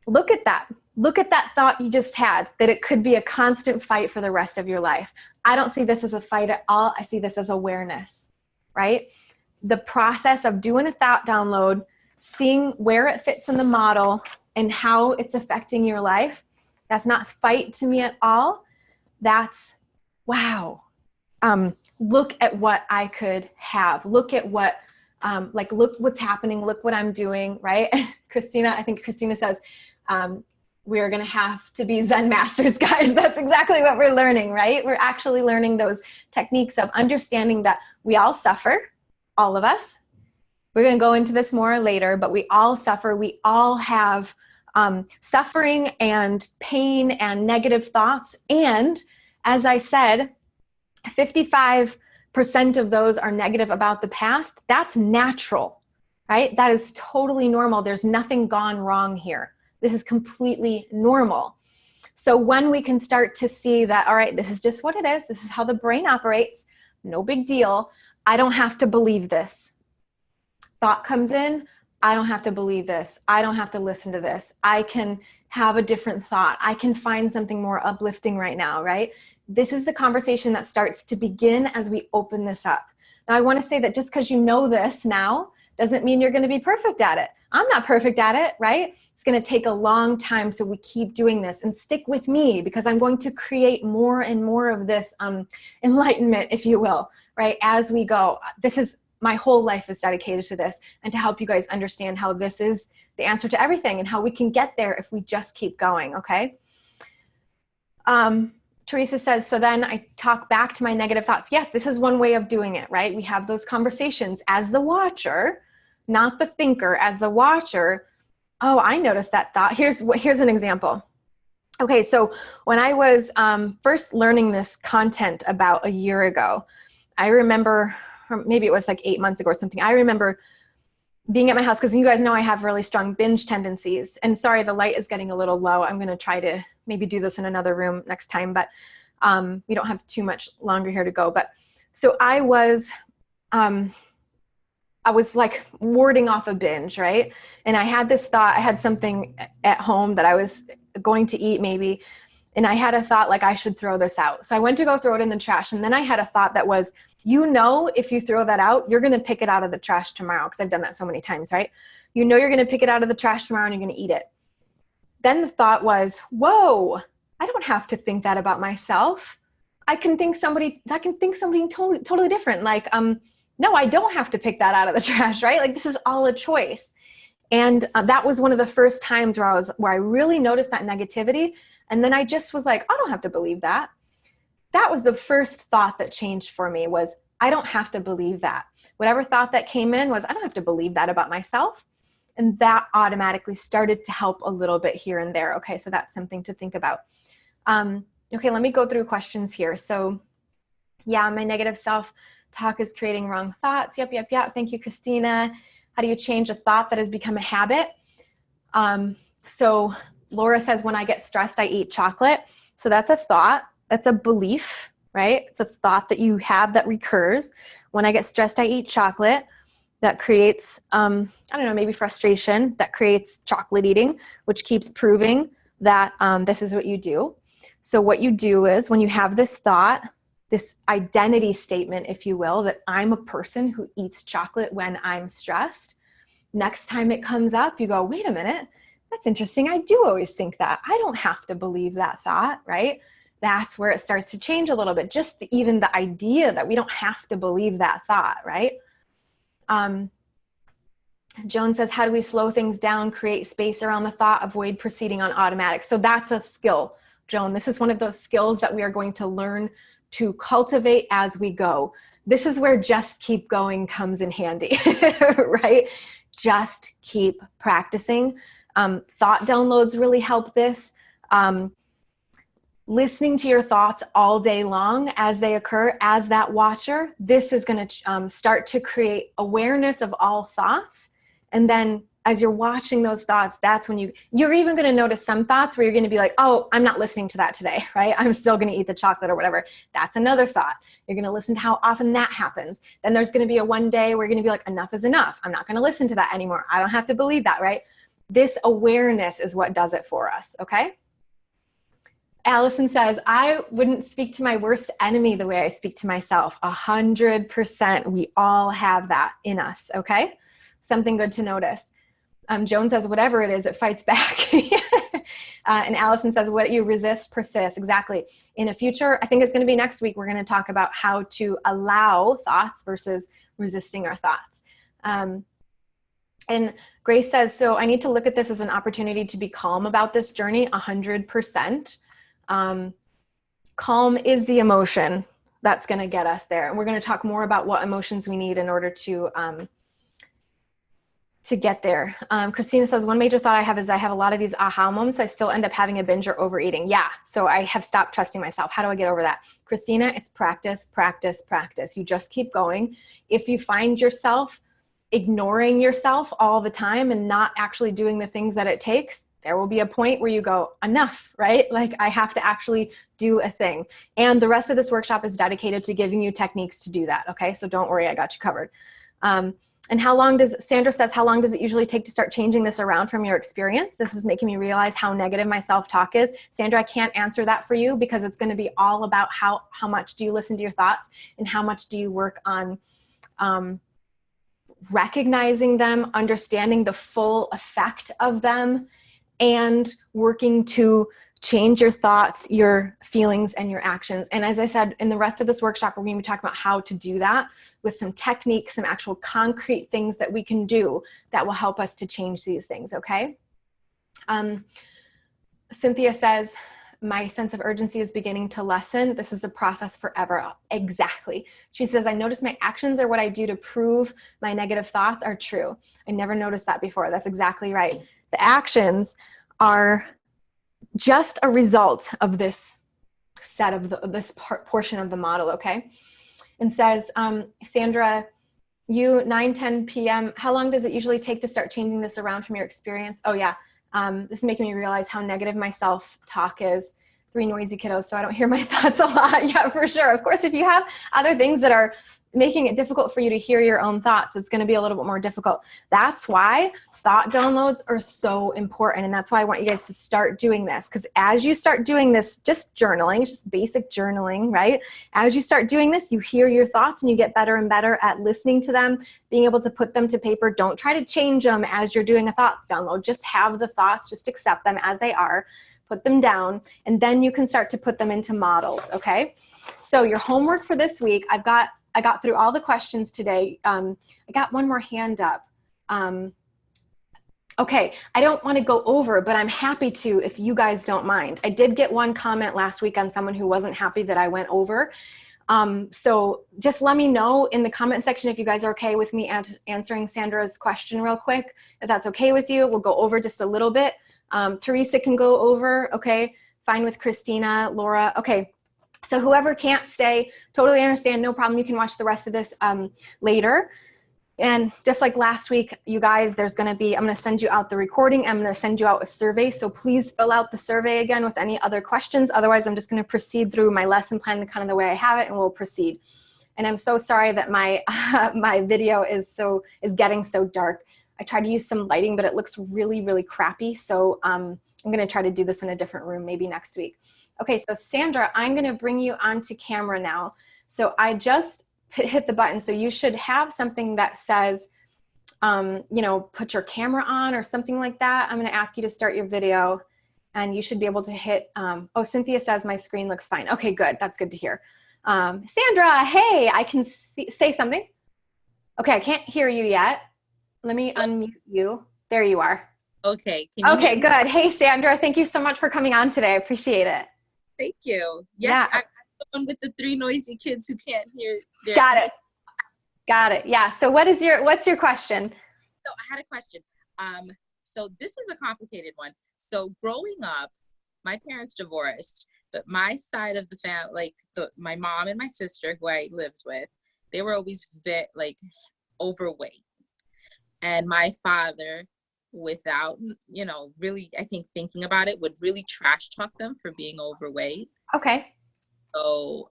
Look at that. Look at that thought you just had, that it could be a constant fight for the rest of your life. I don't see this as a fight at all. I see this as awareness, right? The process of doing a thought download, seeing where it fits in the model, and how it's affecting your life, that's not fight to me at all. That's, wow. Look at what I could have. Look at what, look what's happening. Look what I'm doing, right? I think Christina says, we're going to have to be Zen masters, guys. That's exactly what we're learning, right? We're actually learning those techniques of understanding that we all suffer, all of us. We're going to go into this more later, but we all suffer. We all have suffering and pain and negative thoughts. And as I said, 55% of those are negative about the past. That's natural, right? That is totally normal. There's nothing gone wrong here. This is completely normal. So when we can start to see that, all right, this is just what it is. This is how the brain operates. No big deal. I don't have to believe this. Thought comes in. I don't have to believe this. I don't have to listen to this. I can have a different thought. I can find something more uplifting right now, right? This is the conversation that starts to begin as we open this up. Now, I want to say that just because you know this now doesn't mean you're going to be perfect at it. I'm not perfect at it, right? It's going to take a long time, so we keep doing this, and stick with me because I'm going to create more and more of this enlightenment, if you will, right? As we go. My whole life is dedicated to this and to help you guys understand how this is the answer to everything and how we can get there if we just keep going, okay? Teresa says, so then I talk back to my negative thoughts. Yes, this is one way of doing it, right? We have those conversations as the watcher, not the thinker, as the watcher. Oh, I noticed that thought. Here's an example. Okay, so when I was first learning this content about a year ago, I remember, or maybe it was like 8 months ago or something, I remember being at my house, because you guys know I have really strong binge tendencies. And sorry, the light is getting a little low. I'm going to try to maybe do this in another room next time, but we don't have too much longer here to go. But so I was like warding off a binge, right? And I had this thought, I had something at home that I was going to eat maybe, and I had a thought like I should throw this out. So I went to go throw it in the trash, and then I had a thought that was, if you throw that out, you're going to pick it out of the trash tomorrow, because I've done that so many times, right? You're going to pick it out of the trash tomorrow and you're going to eat it. Then the thought was, whoa, I don't have to think that about myself. I can think something totally different. Like, no, I don't have to pick that out of the trash, right? Like, this is all a choice. And that was one of the first times where I really noticed that negativity. And then I just was like, I don't have to believe that. That was the first thought that changed for me, was I don't have to believe that. Whatever thought that came in was, I don't have to believe that about myself. And that automatically started to help a little bit here and there. Okay, so that's something to think about. Okay, let me go through questions here. So yeah, my negative self-talk is creating wrong thoughts. Yep. Thank you, Christina. How do you change a thought that has become a habit? So Laura says, when I get stressed, I eat chocolate. So that's a thought. That's a belief, right? It's a thought that you have that recurs. When I get stressed, I eat chocolate. That creates, maybe frustration. That creates chocolate eating, which keeps proving that this is what you do. So what you do is, when you have this thought, this identity statement, if you will, that I'm a person who eats chocolate when I'm stressed, next time it comes up, you go, wait a minute, that's interesting. I do always think that. I don't have to believe that thought, right? That's where it starts to change a little bit. Just even the idea that we don't have to believe that thought, right? Joan says, how do we slow things down, create space around the thought, avoid proceeding on automatic? So that's a skill, Joan. This is one of those skills that we are going to learn to cultivate as we go. This is where just keep going comes in handy, right? Just keep practicing. Thought downloads really help this. Listening to your thoughts all day long as they occur as that watcher, this is going to start to create awareness of all thoughts. And then as you're watching those thoughts, that's when you're even going to notice some thoughts where you're going to be like, oh, I'm not listening to that today, right? I'm still going to eat the chocolate or whatever. That's another thought. You're going to listen to how often that happens. Then there's going to be a one day where you're going to be like, enough is enough. I'm not going to listen to that anymore. I don't have to believe that, right? This awareness is what does it for us, okay? Allison says, I wouldn't speak to my worst enemy the way I speak to myself. 100%. We all have that in us, okay? Something good to notice. Joan says, whatever it is, it fights back. And Allison says, what you resist persists. Exactly. In a future, I think it's going to be next week, we're going to talk about how to allow thoughts versus resisting our thoughts. And Grace says, so I need to look at this as an opportunity to be calm about this journey. 100%. Calm is the emotion that's going to get us there. And we're going to talk more about what emotions we need in order to get there. Christina says, one major thought I have is I have a lot of these aha moments. I still end up having a binge or overeating. Yeah. So I have stopped trusting myself. How do I get over that? Christina, it's practice, practice, practice. You just keep going. If you find yourself ignoring yourself all the time and not actually doing the things that it takes, there will be a point where you go, enough, right? Like I have to actually do a thing. And the rest of this workshop is dedicated to giving you techniques to do that. Okay. So don't worry, I got you covered. And Sandra says, how long does it usually take to start changing this around from your experience? This is making me realize how negative my self-talk is. Sandra, I can't answer that for you because it's going to be all about how much do you listen to your thoughts and how much do you work on recognizing them, understanding the full effect of them, and working to change your thoughts, your feelings, and your actions. And as I said, in the rest of this workshop, we're going to be talking about how to do that with some techniques, some actual concrete things that we can do that will help us to change these things, okay? Cynthia says, my sense of urgency is beginning to lessen. This is a process forever. Exactly. She says, I notice my actions are what I do to prove my negative thoughts are true. I never noticed that before. That's exactly right. The actions are just a result of this set of this portion of the model, okay? And says, Sandra, you 9-10 p.m., how long does it usually take to start changing this around from your experience? Oh yeah, this is making me realize how negative my self-talk is. 3 noisy kiddos, so I don't hear my thoughts a lot. Yeah, for sure. Of course, if you have other things that are making it difficult for you to hear your own thoughts, it's going to be a little bit more difficult. That's why thought downloads are so important. And that's why I want you guys to start doing this. Because as you start doing this, just journaling, just basic journaling, right? As you start doing this, you hear your thoughts and you get better and better at listening to them, being able to put them to paper. Don't try to change them as you're doing a thought download. Just have the thoughts, just accept them as they are, put them down, and then you can start to put them into models, okay? So your homework for this week, I got through all the questions today. I got one more hand up. Okay, I don't want to go over, but I'm happy to if you guys don't mind. I did get one comment last week on someone who wasn't happy that I went over. So just let me know in the comment section if you guys are okay with me answering Sandra's question real quick. If that's okay with you, we'll go over just a little bit. Teresa can go over, okay? Fine with Christina, Laura, okay. So whoever can't stay, totally understand, no problem. You can watch the rest of this later. And just like last week, you guys, I'm going to send you out the recording. I'm going to send you out a survey. So please fill out the survey again with any other questions. Otherwise, I'm just going to proceed through my lesson plan, the kind of the way I have it, and we'll proceed. And I'm so sorry that my my video is getting so dark. I tried to use some lighting, but it looks really, really crappy. So I'm going to try to do this in a different room, maybe next week. Okay, so Sandra, I'm going to bring you onto camera now. So I just hit the button. So you should have something that says, put your camera on or something like that. I'm going to ask you to start your video and you should be able to hit, oh, Cynthia says my screen looks fine. Okay, good. That's good to hear. Sandra, hey, I can say something. Okay, I can't hear you yet. Let me unmute you. There you are. Okay. Okay, good. Hey, Sandra, thank you so much for coming on today. I appreciate it. Thank you. Yes, yeah. I'm the one with the 3 noisy kids who can't hear. Got it. Yeah. So what's your question? So I had a question. So this is a complicated one. So growing up, my parents divorced, but my side of the family, my mom and my sister who I lived with, they were always overweight. And my father, without, really, I think thinking about it, would really trash talk them for being overweight. Okay. So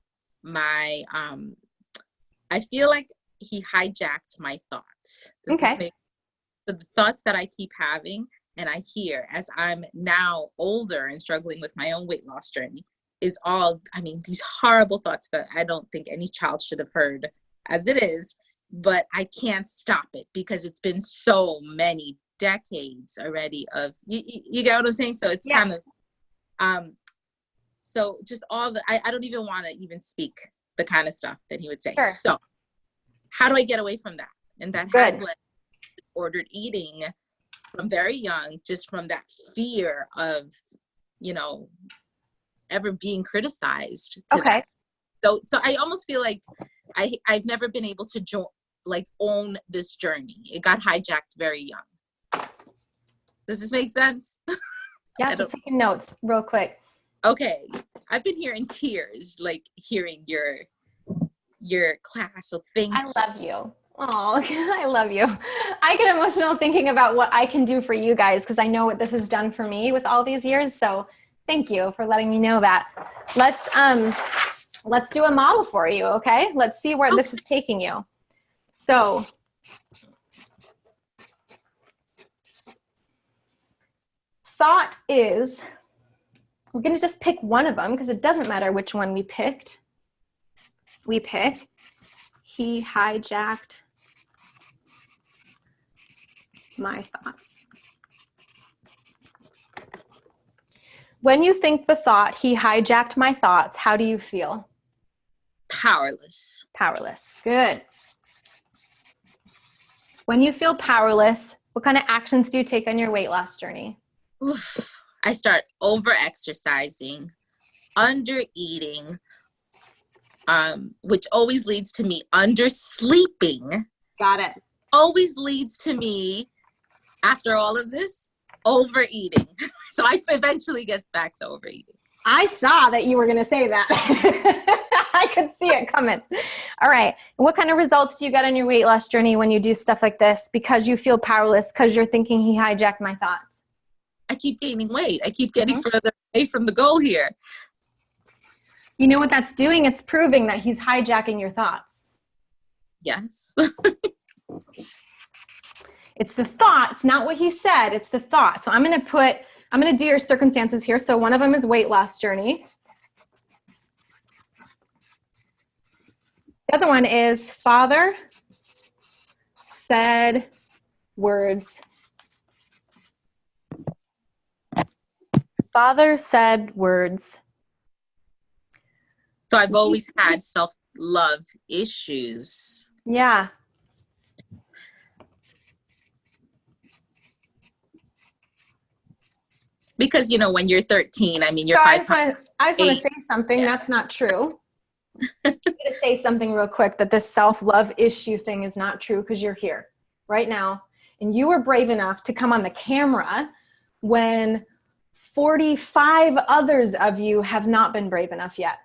I feel like he hijacked my thoughts. Okay. So the thoughts that I keep having and I hear as I'm now older and struggling with my own weight loss journey is these horrible thoughts that I don't think any child should have heard as it is, but I can't stop it because it's been so many decades already of, you get what I'm saying? So it's kind of, so just all the, I don't even want to even speak the kind of stuff that he would say. Sure. So how do I get away from that? And that has led to disordered eating from very young, just from that fear of, you know, ever being criticized. Okay. So I almost feel like I've never been able to own this journey. It got hijacked very young. Does this make sense? Yeah, just taking notes real quick. Okay. I've been here in tears, like hearing your class. So thank you. I love you. Oh, I love you. I get emotional thinking about what I can do for you guys because I know what this has done for me with all these years. So thank you for letting me know that. Let's do a model for you, okay? Let's see where this is taking you. So thought is, we're going to just pick one of them because it doesn't matter which one we picked. We pick, he hijacked my thoughts. When you think the thought, he hijacked my thoughts, how do you feel? Powerless. Powerless. Good. When you feel powerless, what kind of actions do you take on your weight loss journey? Oof. I start over-exercising, under-eating, which always leads to me under-sleeping. Got it. Always leads to me, after all of this, overeating. So I eventually get back to overeating. I saw that you were going to say that. I could see it coming. All right. What kind of results do you get on your weight loss journey when you do stuff like this? Because you feel powerless, because you're thinking he hijacked my thoughts. I keep gaining weight. I keep getting further away from the goal here. You know what that's doing? It's proving that he's hijacking your thoughts. Yes. It's the thought. It's not what he said. It's the thought. So I'm going to do your circumstances here. So one of them is weight loss journey. The other one is father said words. Father said words. So I've always had self-love issues. Yeah. Because, you know, when you're 13, I mean, you're So I 5 just want to say something. Yeah. That's not true. I'm going to say something real quick, that this self-love issue thing is not true because you're here right now. And you were brave enough to come on the camera when 45 others of you have not been brave enough yet.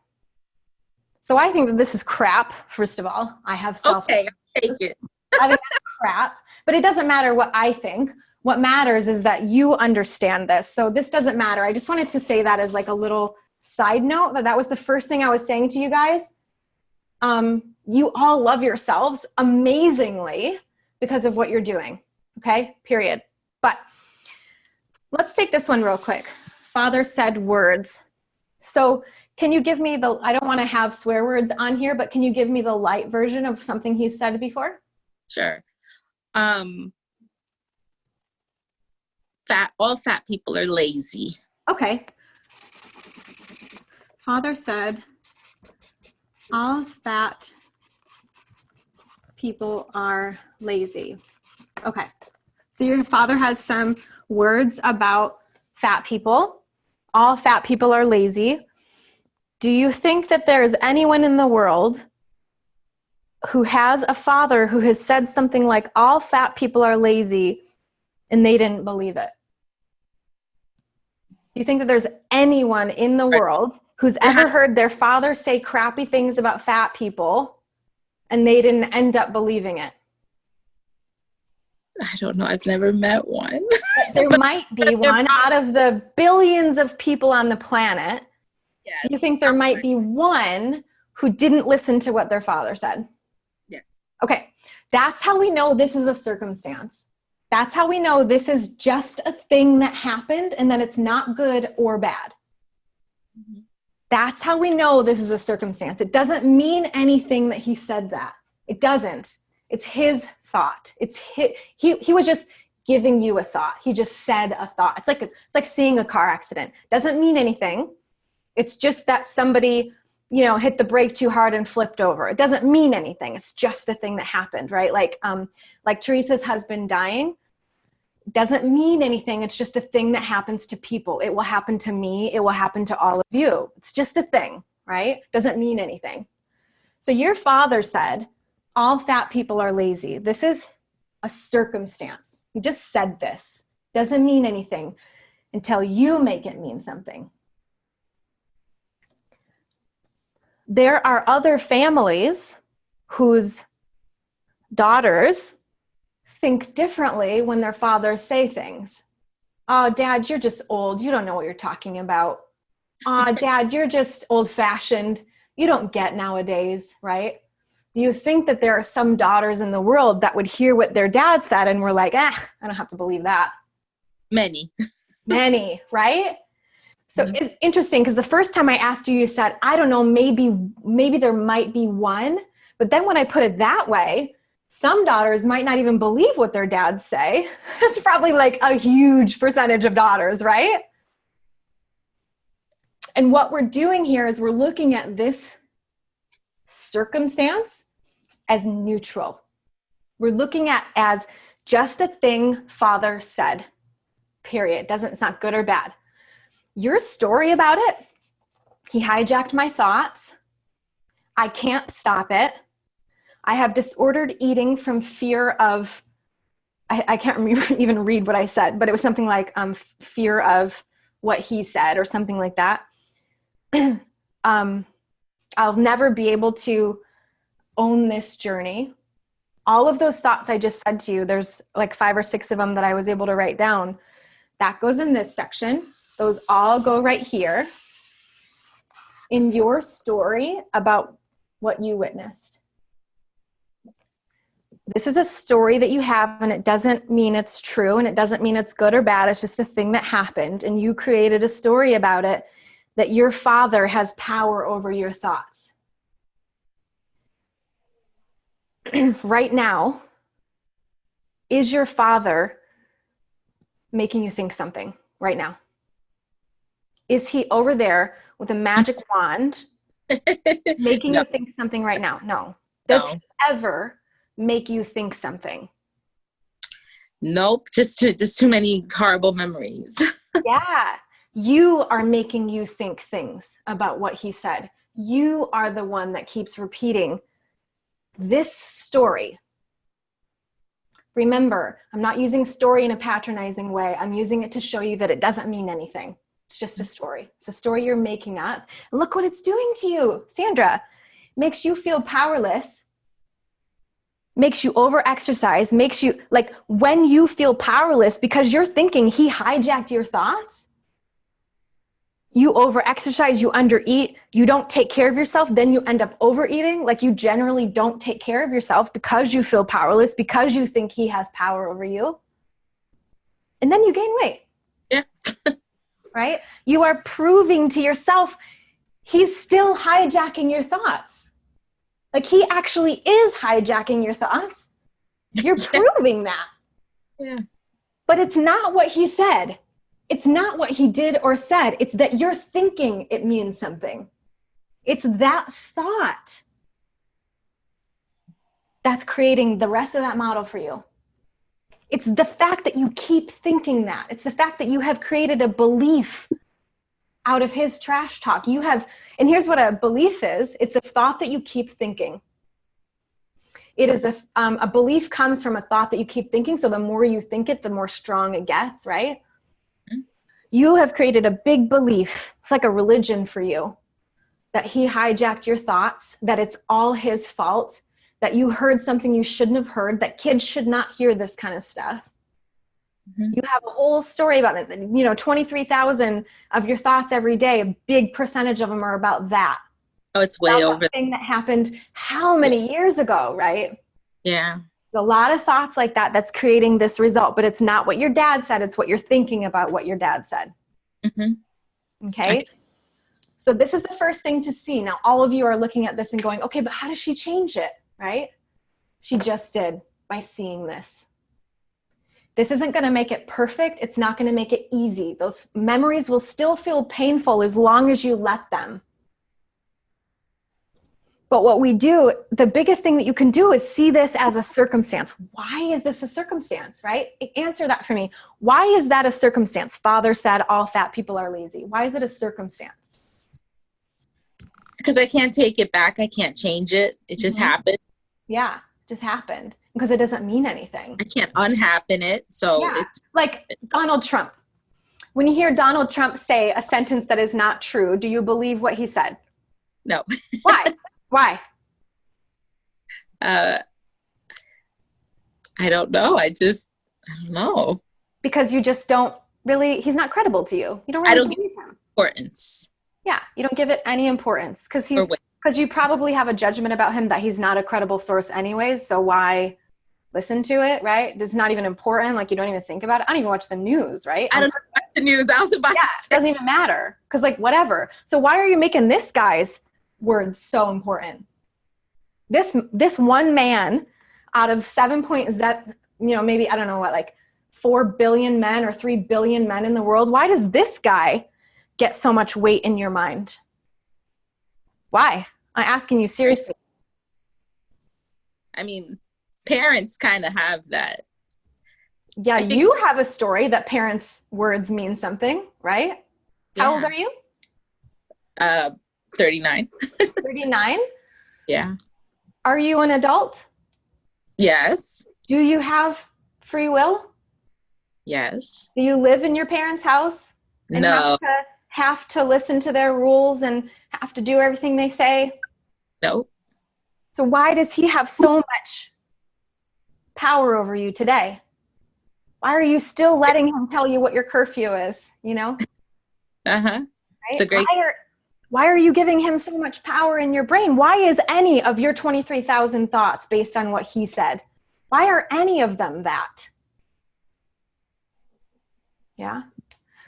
So I think that this is crap, first of all. I have self-love. Okay, I'll take it. I think that's crap. But it doesn't matter what I think. What matters is that you understand this. So this doesn't matter. I just wanted to say that as like a little side note, that was the first thing I was saying to you guys. You all love yourselves amazingly because of what you're doing. Okay, period. But let's take this one real quick. Father said words. So can you give me I don't want to have swear words on here, but can you give me the light version of something he said before? Sure. All fat people are lazy. Okay. Father said, all fat people are lazy. Okay. So your father has some words about fat people. All fat people are lazy. Do you think that there's anyone in the world who has a father who has said something like, all fat people are lazy, and they didn't believe it? Do you think that there's anyone in the world who's ever heard their father say crappy things about fat people and they didn't end up believing it? I don't know. I've never met one. There might be one out of the billions of people on the planet. Yes. Do you think there might be one who didn't listen to what their father said? Yes. Okay. That's how we know this is a circumstance. That's how we know this is just a thing that happened and that it's not good or bad. Mm-hmm. That's how we know this is a circumstance. It doesn't mean anything that he said that. It doesn't. It's his thought. It's he was just giving you a thought. He just said a thought. It's like seeing a car accident. Doesn't mean anything. It's just that somebody, hit the brake too hard and flipped over. It doesn't mean anything. It's just a thing that happened, right? Like Teresa's husband dying doesn't mean anything. It's just a thing that happens to people. It will happen to me. It will happen to all of you. It's just a thing, right? Doesn't mean anything. So your father said, all fat people are lazy. This is a circumstance. He just said this. Doesn't mean anything until you make it mean something. There are other families whose daughters think differently when their fathers say things. Oh, Dad, you're just old. You don't know what you're talking about. Oh, Dad, you're just old-fashioned. You don't get nowadays, right? Do you think that there are some daughters in the world that would hear what their dad said and were like, I don't have to believe that? Many. Many, right? So It's interesting because the first time I asked you, you said, I don't know, maybe there might be one. But then when I put it that way, some daughters might not even believe what their dads say. It's probably like a huge percentage of daughters, right? And what we're doing here is we're looking at this circumstance as neutral. We're looking at as just a thing Father said, period. It's not good or bad. Your story about it, he hijacked my thoughts. I can't stop it. I have disordered eating from fear of, I can't even read what I said, but it was something like fear of what he said or something like that. I'll never be able to own this journey. All of those thoughts I just said to you, there's like 5 or 6 of them that I was able to write down. That goes in this section. Those all go right here in your story about what you witnessed. This is a story that you have, and it doesn't mean it's true, and it doesn't mean it's good or bad. It's just a thing that happened, and you created a story about it, that your father has power over your thoughts. Right now, is your father making you think something right now? Is he over there with a magic wand making you think something right now? No. Does he ever make you think something? Nope, just too many horrible memories. Yeah. You are making you think things about what he said. You are the one that keeps repeating this story. Remember, I'm not using story in a patronizing way. I'm using it to show you that it doesn't mean anything. It's just a story. It's a story you're making up. And look what it's doing to you, Sandra. Makes you feel powerless. Makes you over-exercise. Makes you, like, when you feel powerless because you're thinking he hijacked your thoughts, you over-exercise, you under-eat, you don't take care of yourself, then you end up overeating. Like, you generally don't take care of yourself because you feel powerless, because you think he has power over you. And then you gain weight. Yeah. Right? You are proving to yourself he's still hijacking your thoughts. Like, he actually is hijacking your thoughts. You're proving that. Yeah. But it's not what he said. It's not what he did or said. It's that you're thinking it means something. It's that thought that's creating the rest of that model for you. It's the fact that you keep thinking that. It's the fact that you have created a belief out of his trash talk. You have, and here's what a belief is. It's a thought that you keep thinking. It is a belief comes from a thought that you keep thinking. So the more you think it, the more strong it gets, right? Mm-hmm. You have created a big belief. It's like a religion for you, that he hijacked your thoughts, that it's all his fault, that you heard something you shouldn't have heard, that kids should not hear this kind of stuff. Mm-hmm. You have a whole story about it. 23,000 of your thoughts every day, a big percentage of them are about that. Oh, it's way over. That thing that happened how many years ago, right? Yeah. A lot of thoughts like that that's creating this result, but it's not what your dad said. It's what you're thinking about what your dad said. Mm-hmm. Okay? So this is the first thing to see. Now, all of you are looking at this and going, okay, but how does she change it, right? She just did by seeing this. This isn't going to make it perfect. It's not going to make it easy. Those memories will still feel painful as long as you let them. But what we do, the biggest thing that you can do is see this as a circumstance. Why is this a circumstance, right? Answer that for me. Why is that a circumstance? Father said all fat people are lazy. Why is it a circumstance? Because I can't take it back. I can't change it. It just happened. Yeah, just happened. Because it doesn't mean anything. I can't unhappen it. So yeah. it's Like Donald Trump. When you hear Donald Trump say a sentence that is not true, do you believe what he said? no. Why? Why? I don't know. I don't know. Because you just don't really, he's not credible to you. You don't really believe him. Importance. Yeah, you don't give it any importance because you probably have a judgment about him that he's not a credible source anyways, so why listen to it, right? It's not even important, like you don't even think about it. I don't even watch the news, right? I don't watch the news. I was about to say. It doesn't even matter because like whatever. So why are you making this guy's words so important? This one man out of 7.0, maybe, I don't know what, like 4 billion men or 3 billion men in the world, why does this guy get so much weight in your mind? Why? I'm asking you seriously. I mean, parents kind of have that. Yeah, you have a story that parents' words mean something, right? Yeah. How old are you? 39. 39? Yeah. Are you an adult? Yes. Do you have free will? Yes. Do you live in your parents' house? And No. have to listen to their rules and have to do everything they say? No. So why does he have so much power over you today? Why are you still letting him tell you what your curfew is, Uh-huh. Right? It's a great... Why are you giving him so much power in your brain? Why is any of your 23,000 thoughts based on what he said? Why are any of them that? Yeah?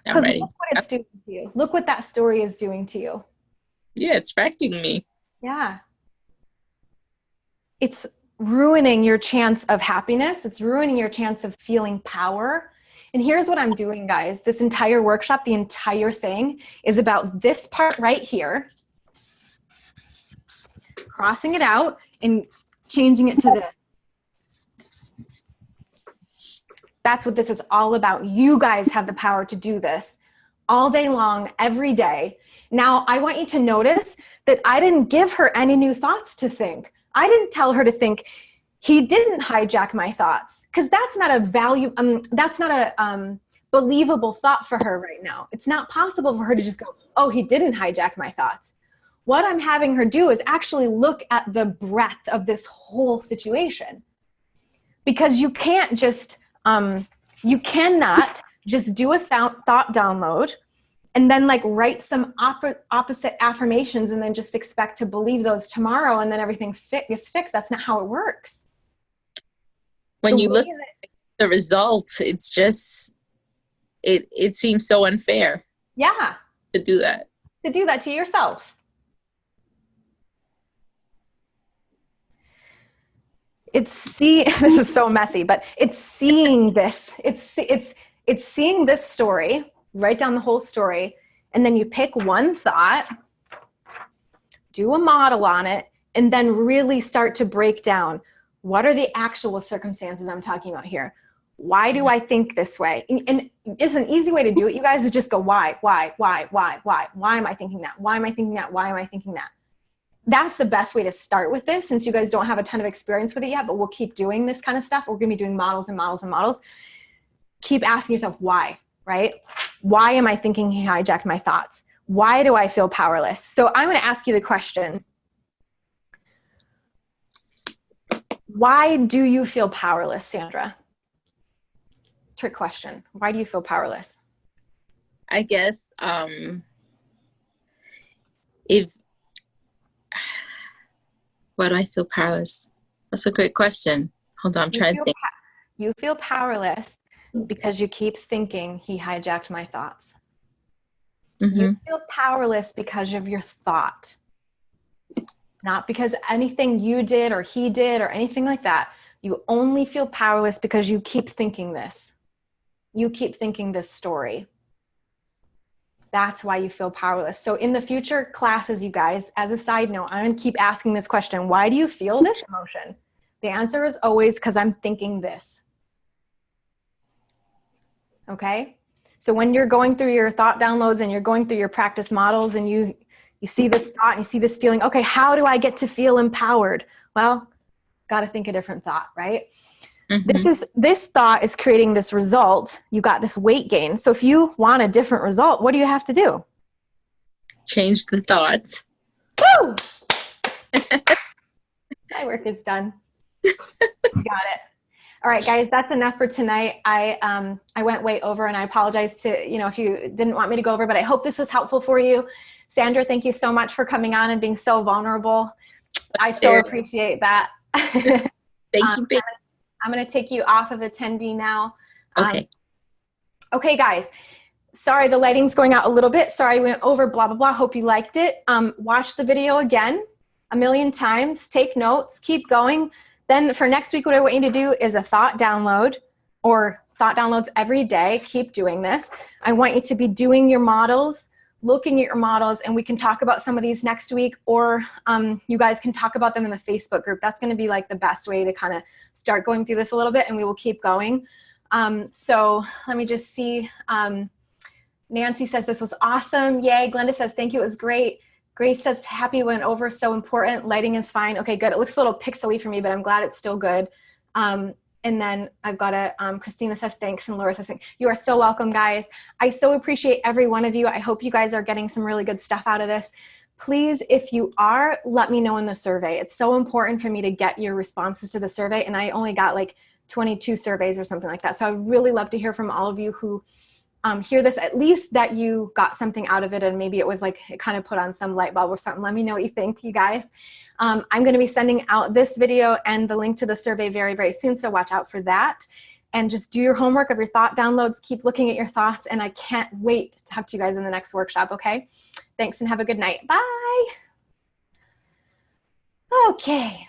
Because look what it's doing to you. Look what that story is doing to you. Yeah, it's wrecking me. Yeah. It's ruining your chance of happiness. It's ruining your chance of feeling power. And here's what I'm doing, guys. This entire workshop, the entire thing is about this part right here, crossing it out and changing it to this. That's what this is all about. You guys have the power to do this all day long, every day. Now, I want you to notice that I didn't give her any new thoughts to think. I didn't tell her to think, he didn't hijack my thoughts, because that's not a believable thought for her right now. It's not possible for her to just go, oh, he didn't hijack my thoughts. What I'm having her do is actually look at the breadth of this whole situation, because you can't just, you cannot just do a thought download and then like write some opposite affirmations and then just expect to believe those tomorrow and then everything is fixed. That's not how it works. When you look at the result, it's just, it seems so unfair. Yeah. To do that. To do that to yourself. This is so messy, but it's seeing this. It's seeing this story, write down the whole story, and then you pick one thought, do a model on it, and then really start to break down what are the actual circumstances I'm talking about here. Why do I think this way? And it's an easy way to do it, you guys, is just go, why? Why am I thinking that? Why am I thinking that? Why am I thinking that? That's the best way to start with this, since you guys don't have a ton of experience with it yet, but we'll keep doing this kind of stuff. We're going to be doing models and models and models. Keep asking yourself why, right? Why am I thinking he hijacked my thoughts? Why do I feel powerless? So I'm going to ask you the question. Why do you feel powerless, Sandra? Trick question. Why do you feel powerless? I guess why do I feel powerless? That's a great question. Hold on, I'm trying to think. You feel powerless because you keep thinking he hijacked my thoughts. Mm-hmm. You feel powerless because of your thought. Not because anything you did or he did or anything like that. You only feel powerless because you keep thinking this. you keep thinking this story. That's why you feel powerless. So in the future classes, you guys, as a side note, I'm going to keep asking this question. Why do you feel this emotion? The answer is always because I'm thinking this. Okay? So when you're going through your thought downloads and you're going through your practice models and you see this thought and you see this feeling, okay, how do I get to feel empowered? Well, got to think a different thought, right? Mm-hmm. This thought is creating this result. You got this weight gain. So if you want a different result, what do you have to do? Change the thought. Woo! My work is done. Got it. All right, guys, that's enough for tonight. I went way over, and I apologize to, if you didn't want me to go over, but I hope this was helpful for you. Sandra, thank you so much for coming on and being so vulnerable. I so appreciate that. Thank you. I'm going to take you off of attendee now. Okay. Okay, guys. Sorry, the lighting's going out a little bit. Sorry, I went over, blah, blah, blah. Hope you liked it. Watch the video again 1,000,000 times. Take notes. Keep going. Then for next week, what I want you to do is a thought download or thought downloads every day. Keep doing this. I want you to be doing your models, looking at your models, and we can talk about some of these next week, or you guys can talk about them in the Facebook group. That's going to be like the best way to kind of start going through this a little bit, and we will keep going. So let me just see. Nancy says this was awesome. Yay. Glenda says, thank you. It was great. Grace says, happy went over. So important. Lighting is fine. Okay, good. It looks a little pixely for me, but I'm glad it's still good. And then I've got Christina says thanks, and Laura says thanks. You are so welcome, guys. I so appreciate every one of you. I hope you guys are getting some really good stuff out of this. Please, if you are, let me know in the survey. It's so important for me to get your responses to the survey, and I only got like 22 surveys or something like that. So I'd really love to hear from all of you who hear this, at least that you got something out of it, and maybe it was like it kind of put on some light bulb or something. Let me know what you think, you guys. I'm going to be sending out this video and the link to the survey very, very soon, so watch out for that. And just do your homework of your thought downloads. Keep looking at your thoughts, and I can't wait to talk to you guys in the next workshop, okay? Thanks, and have a good night. Bye. Okay.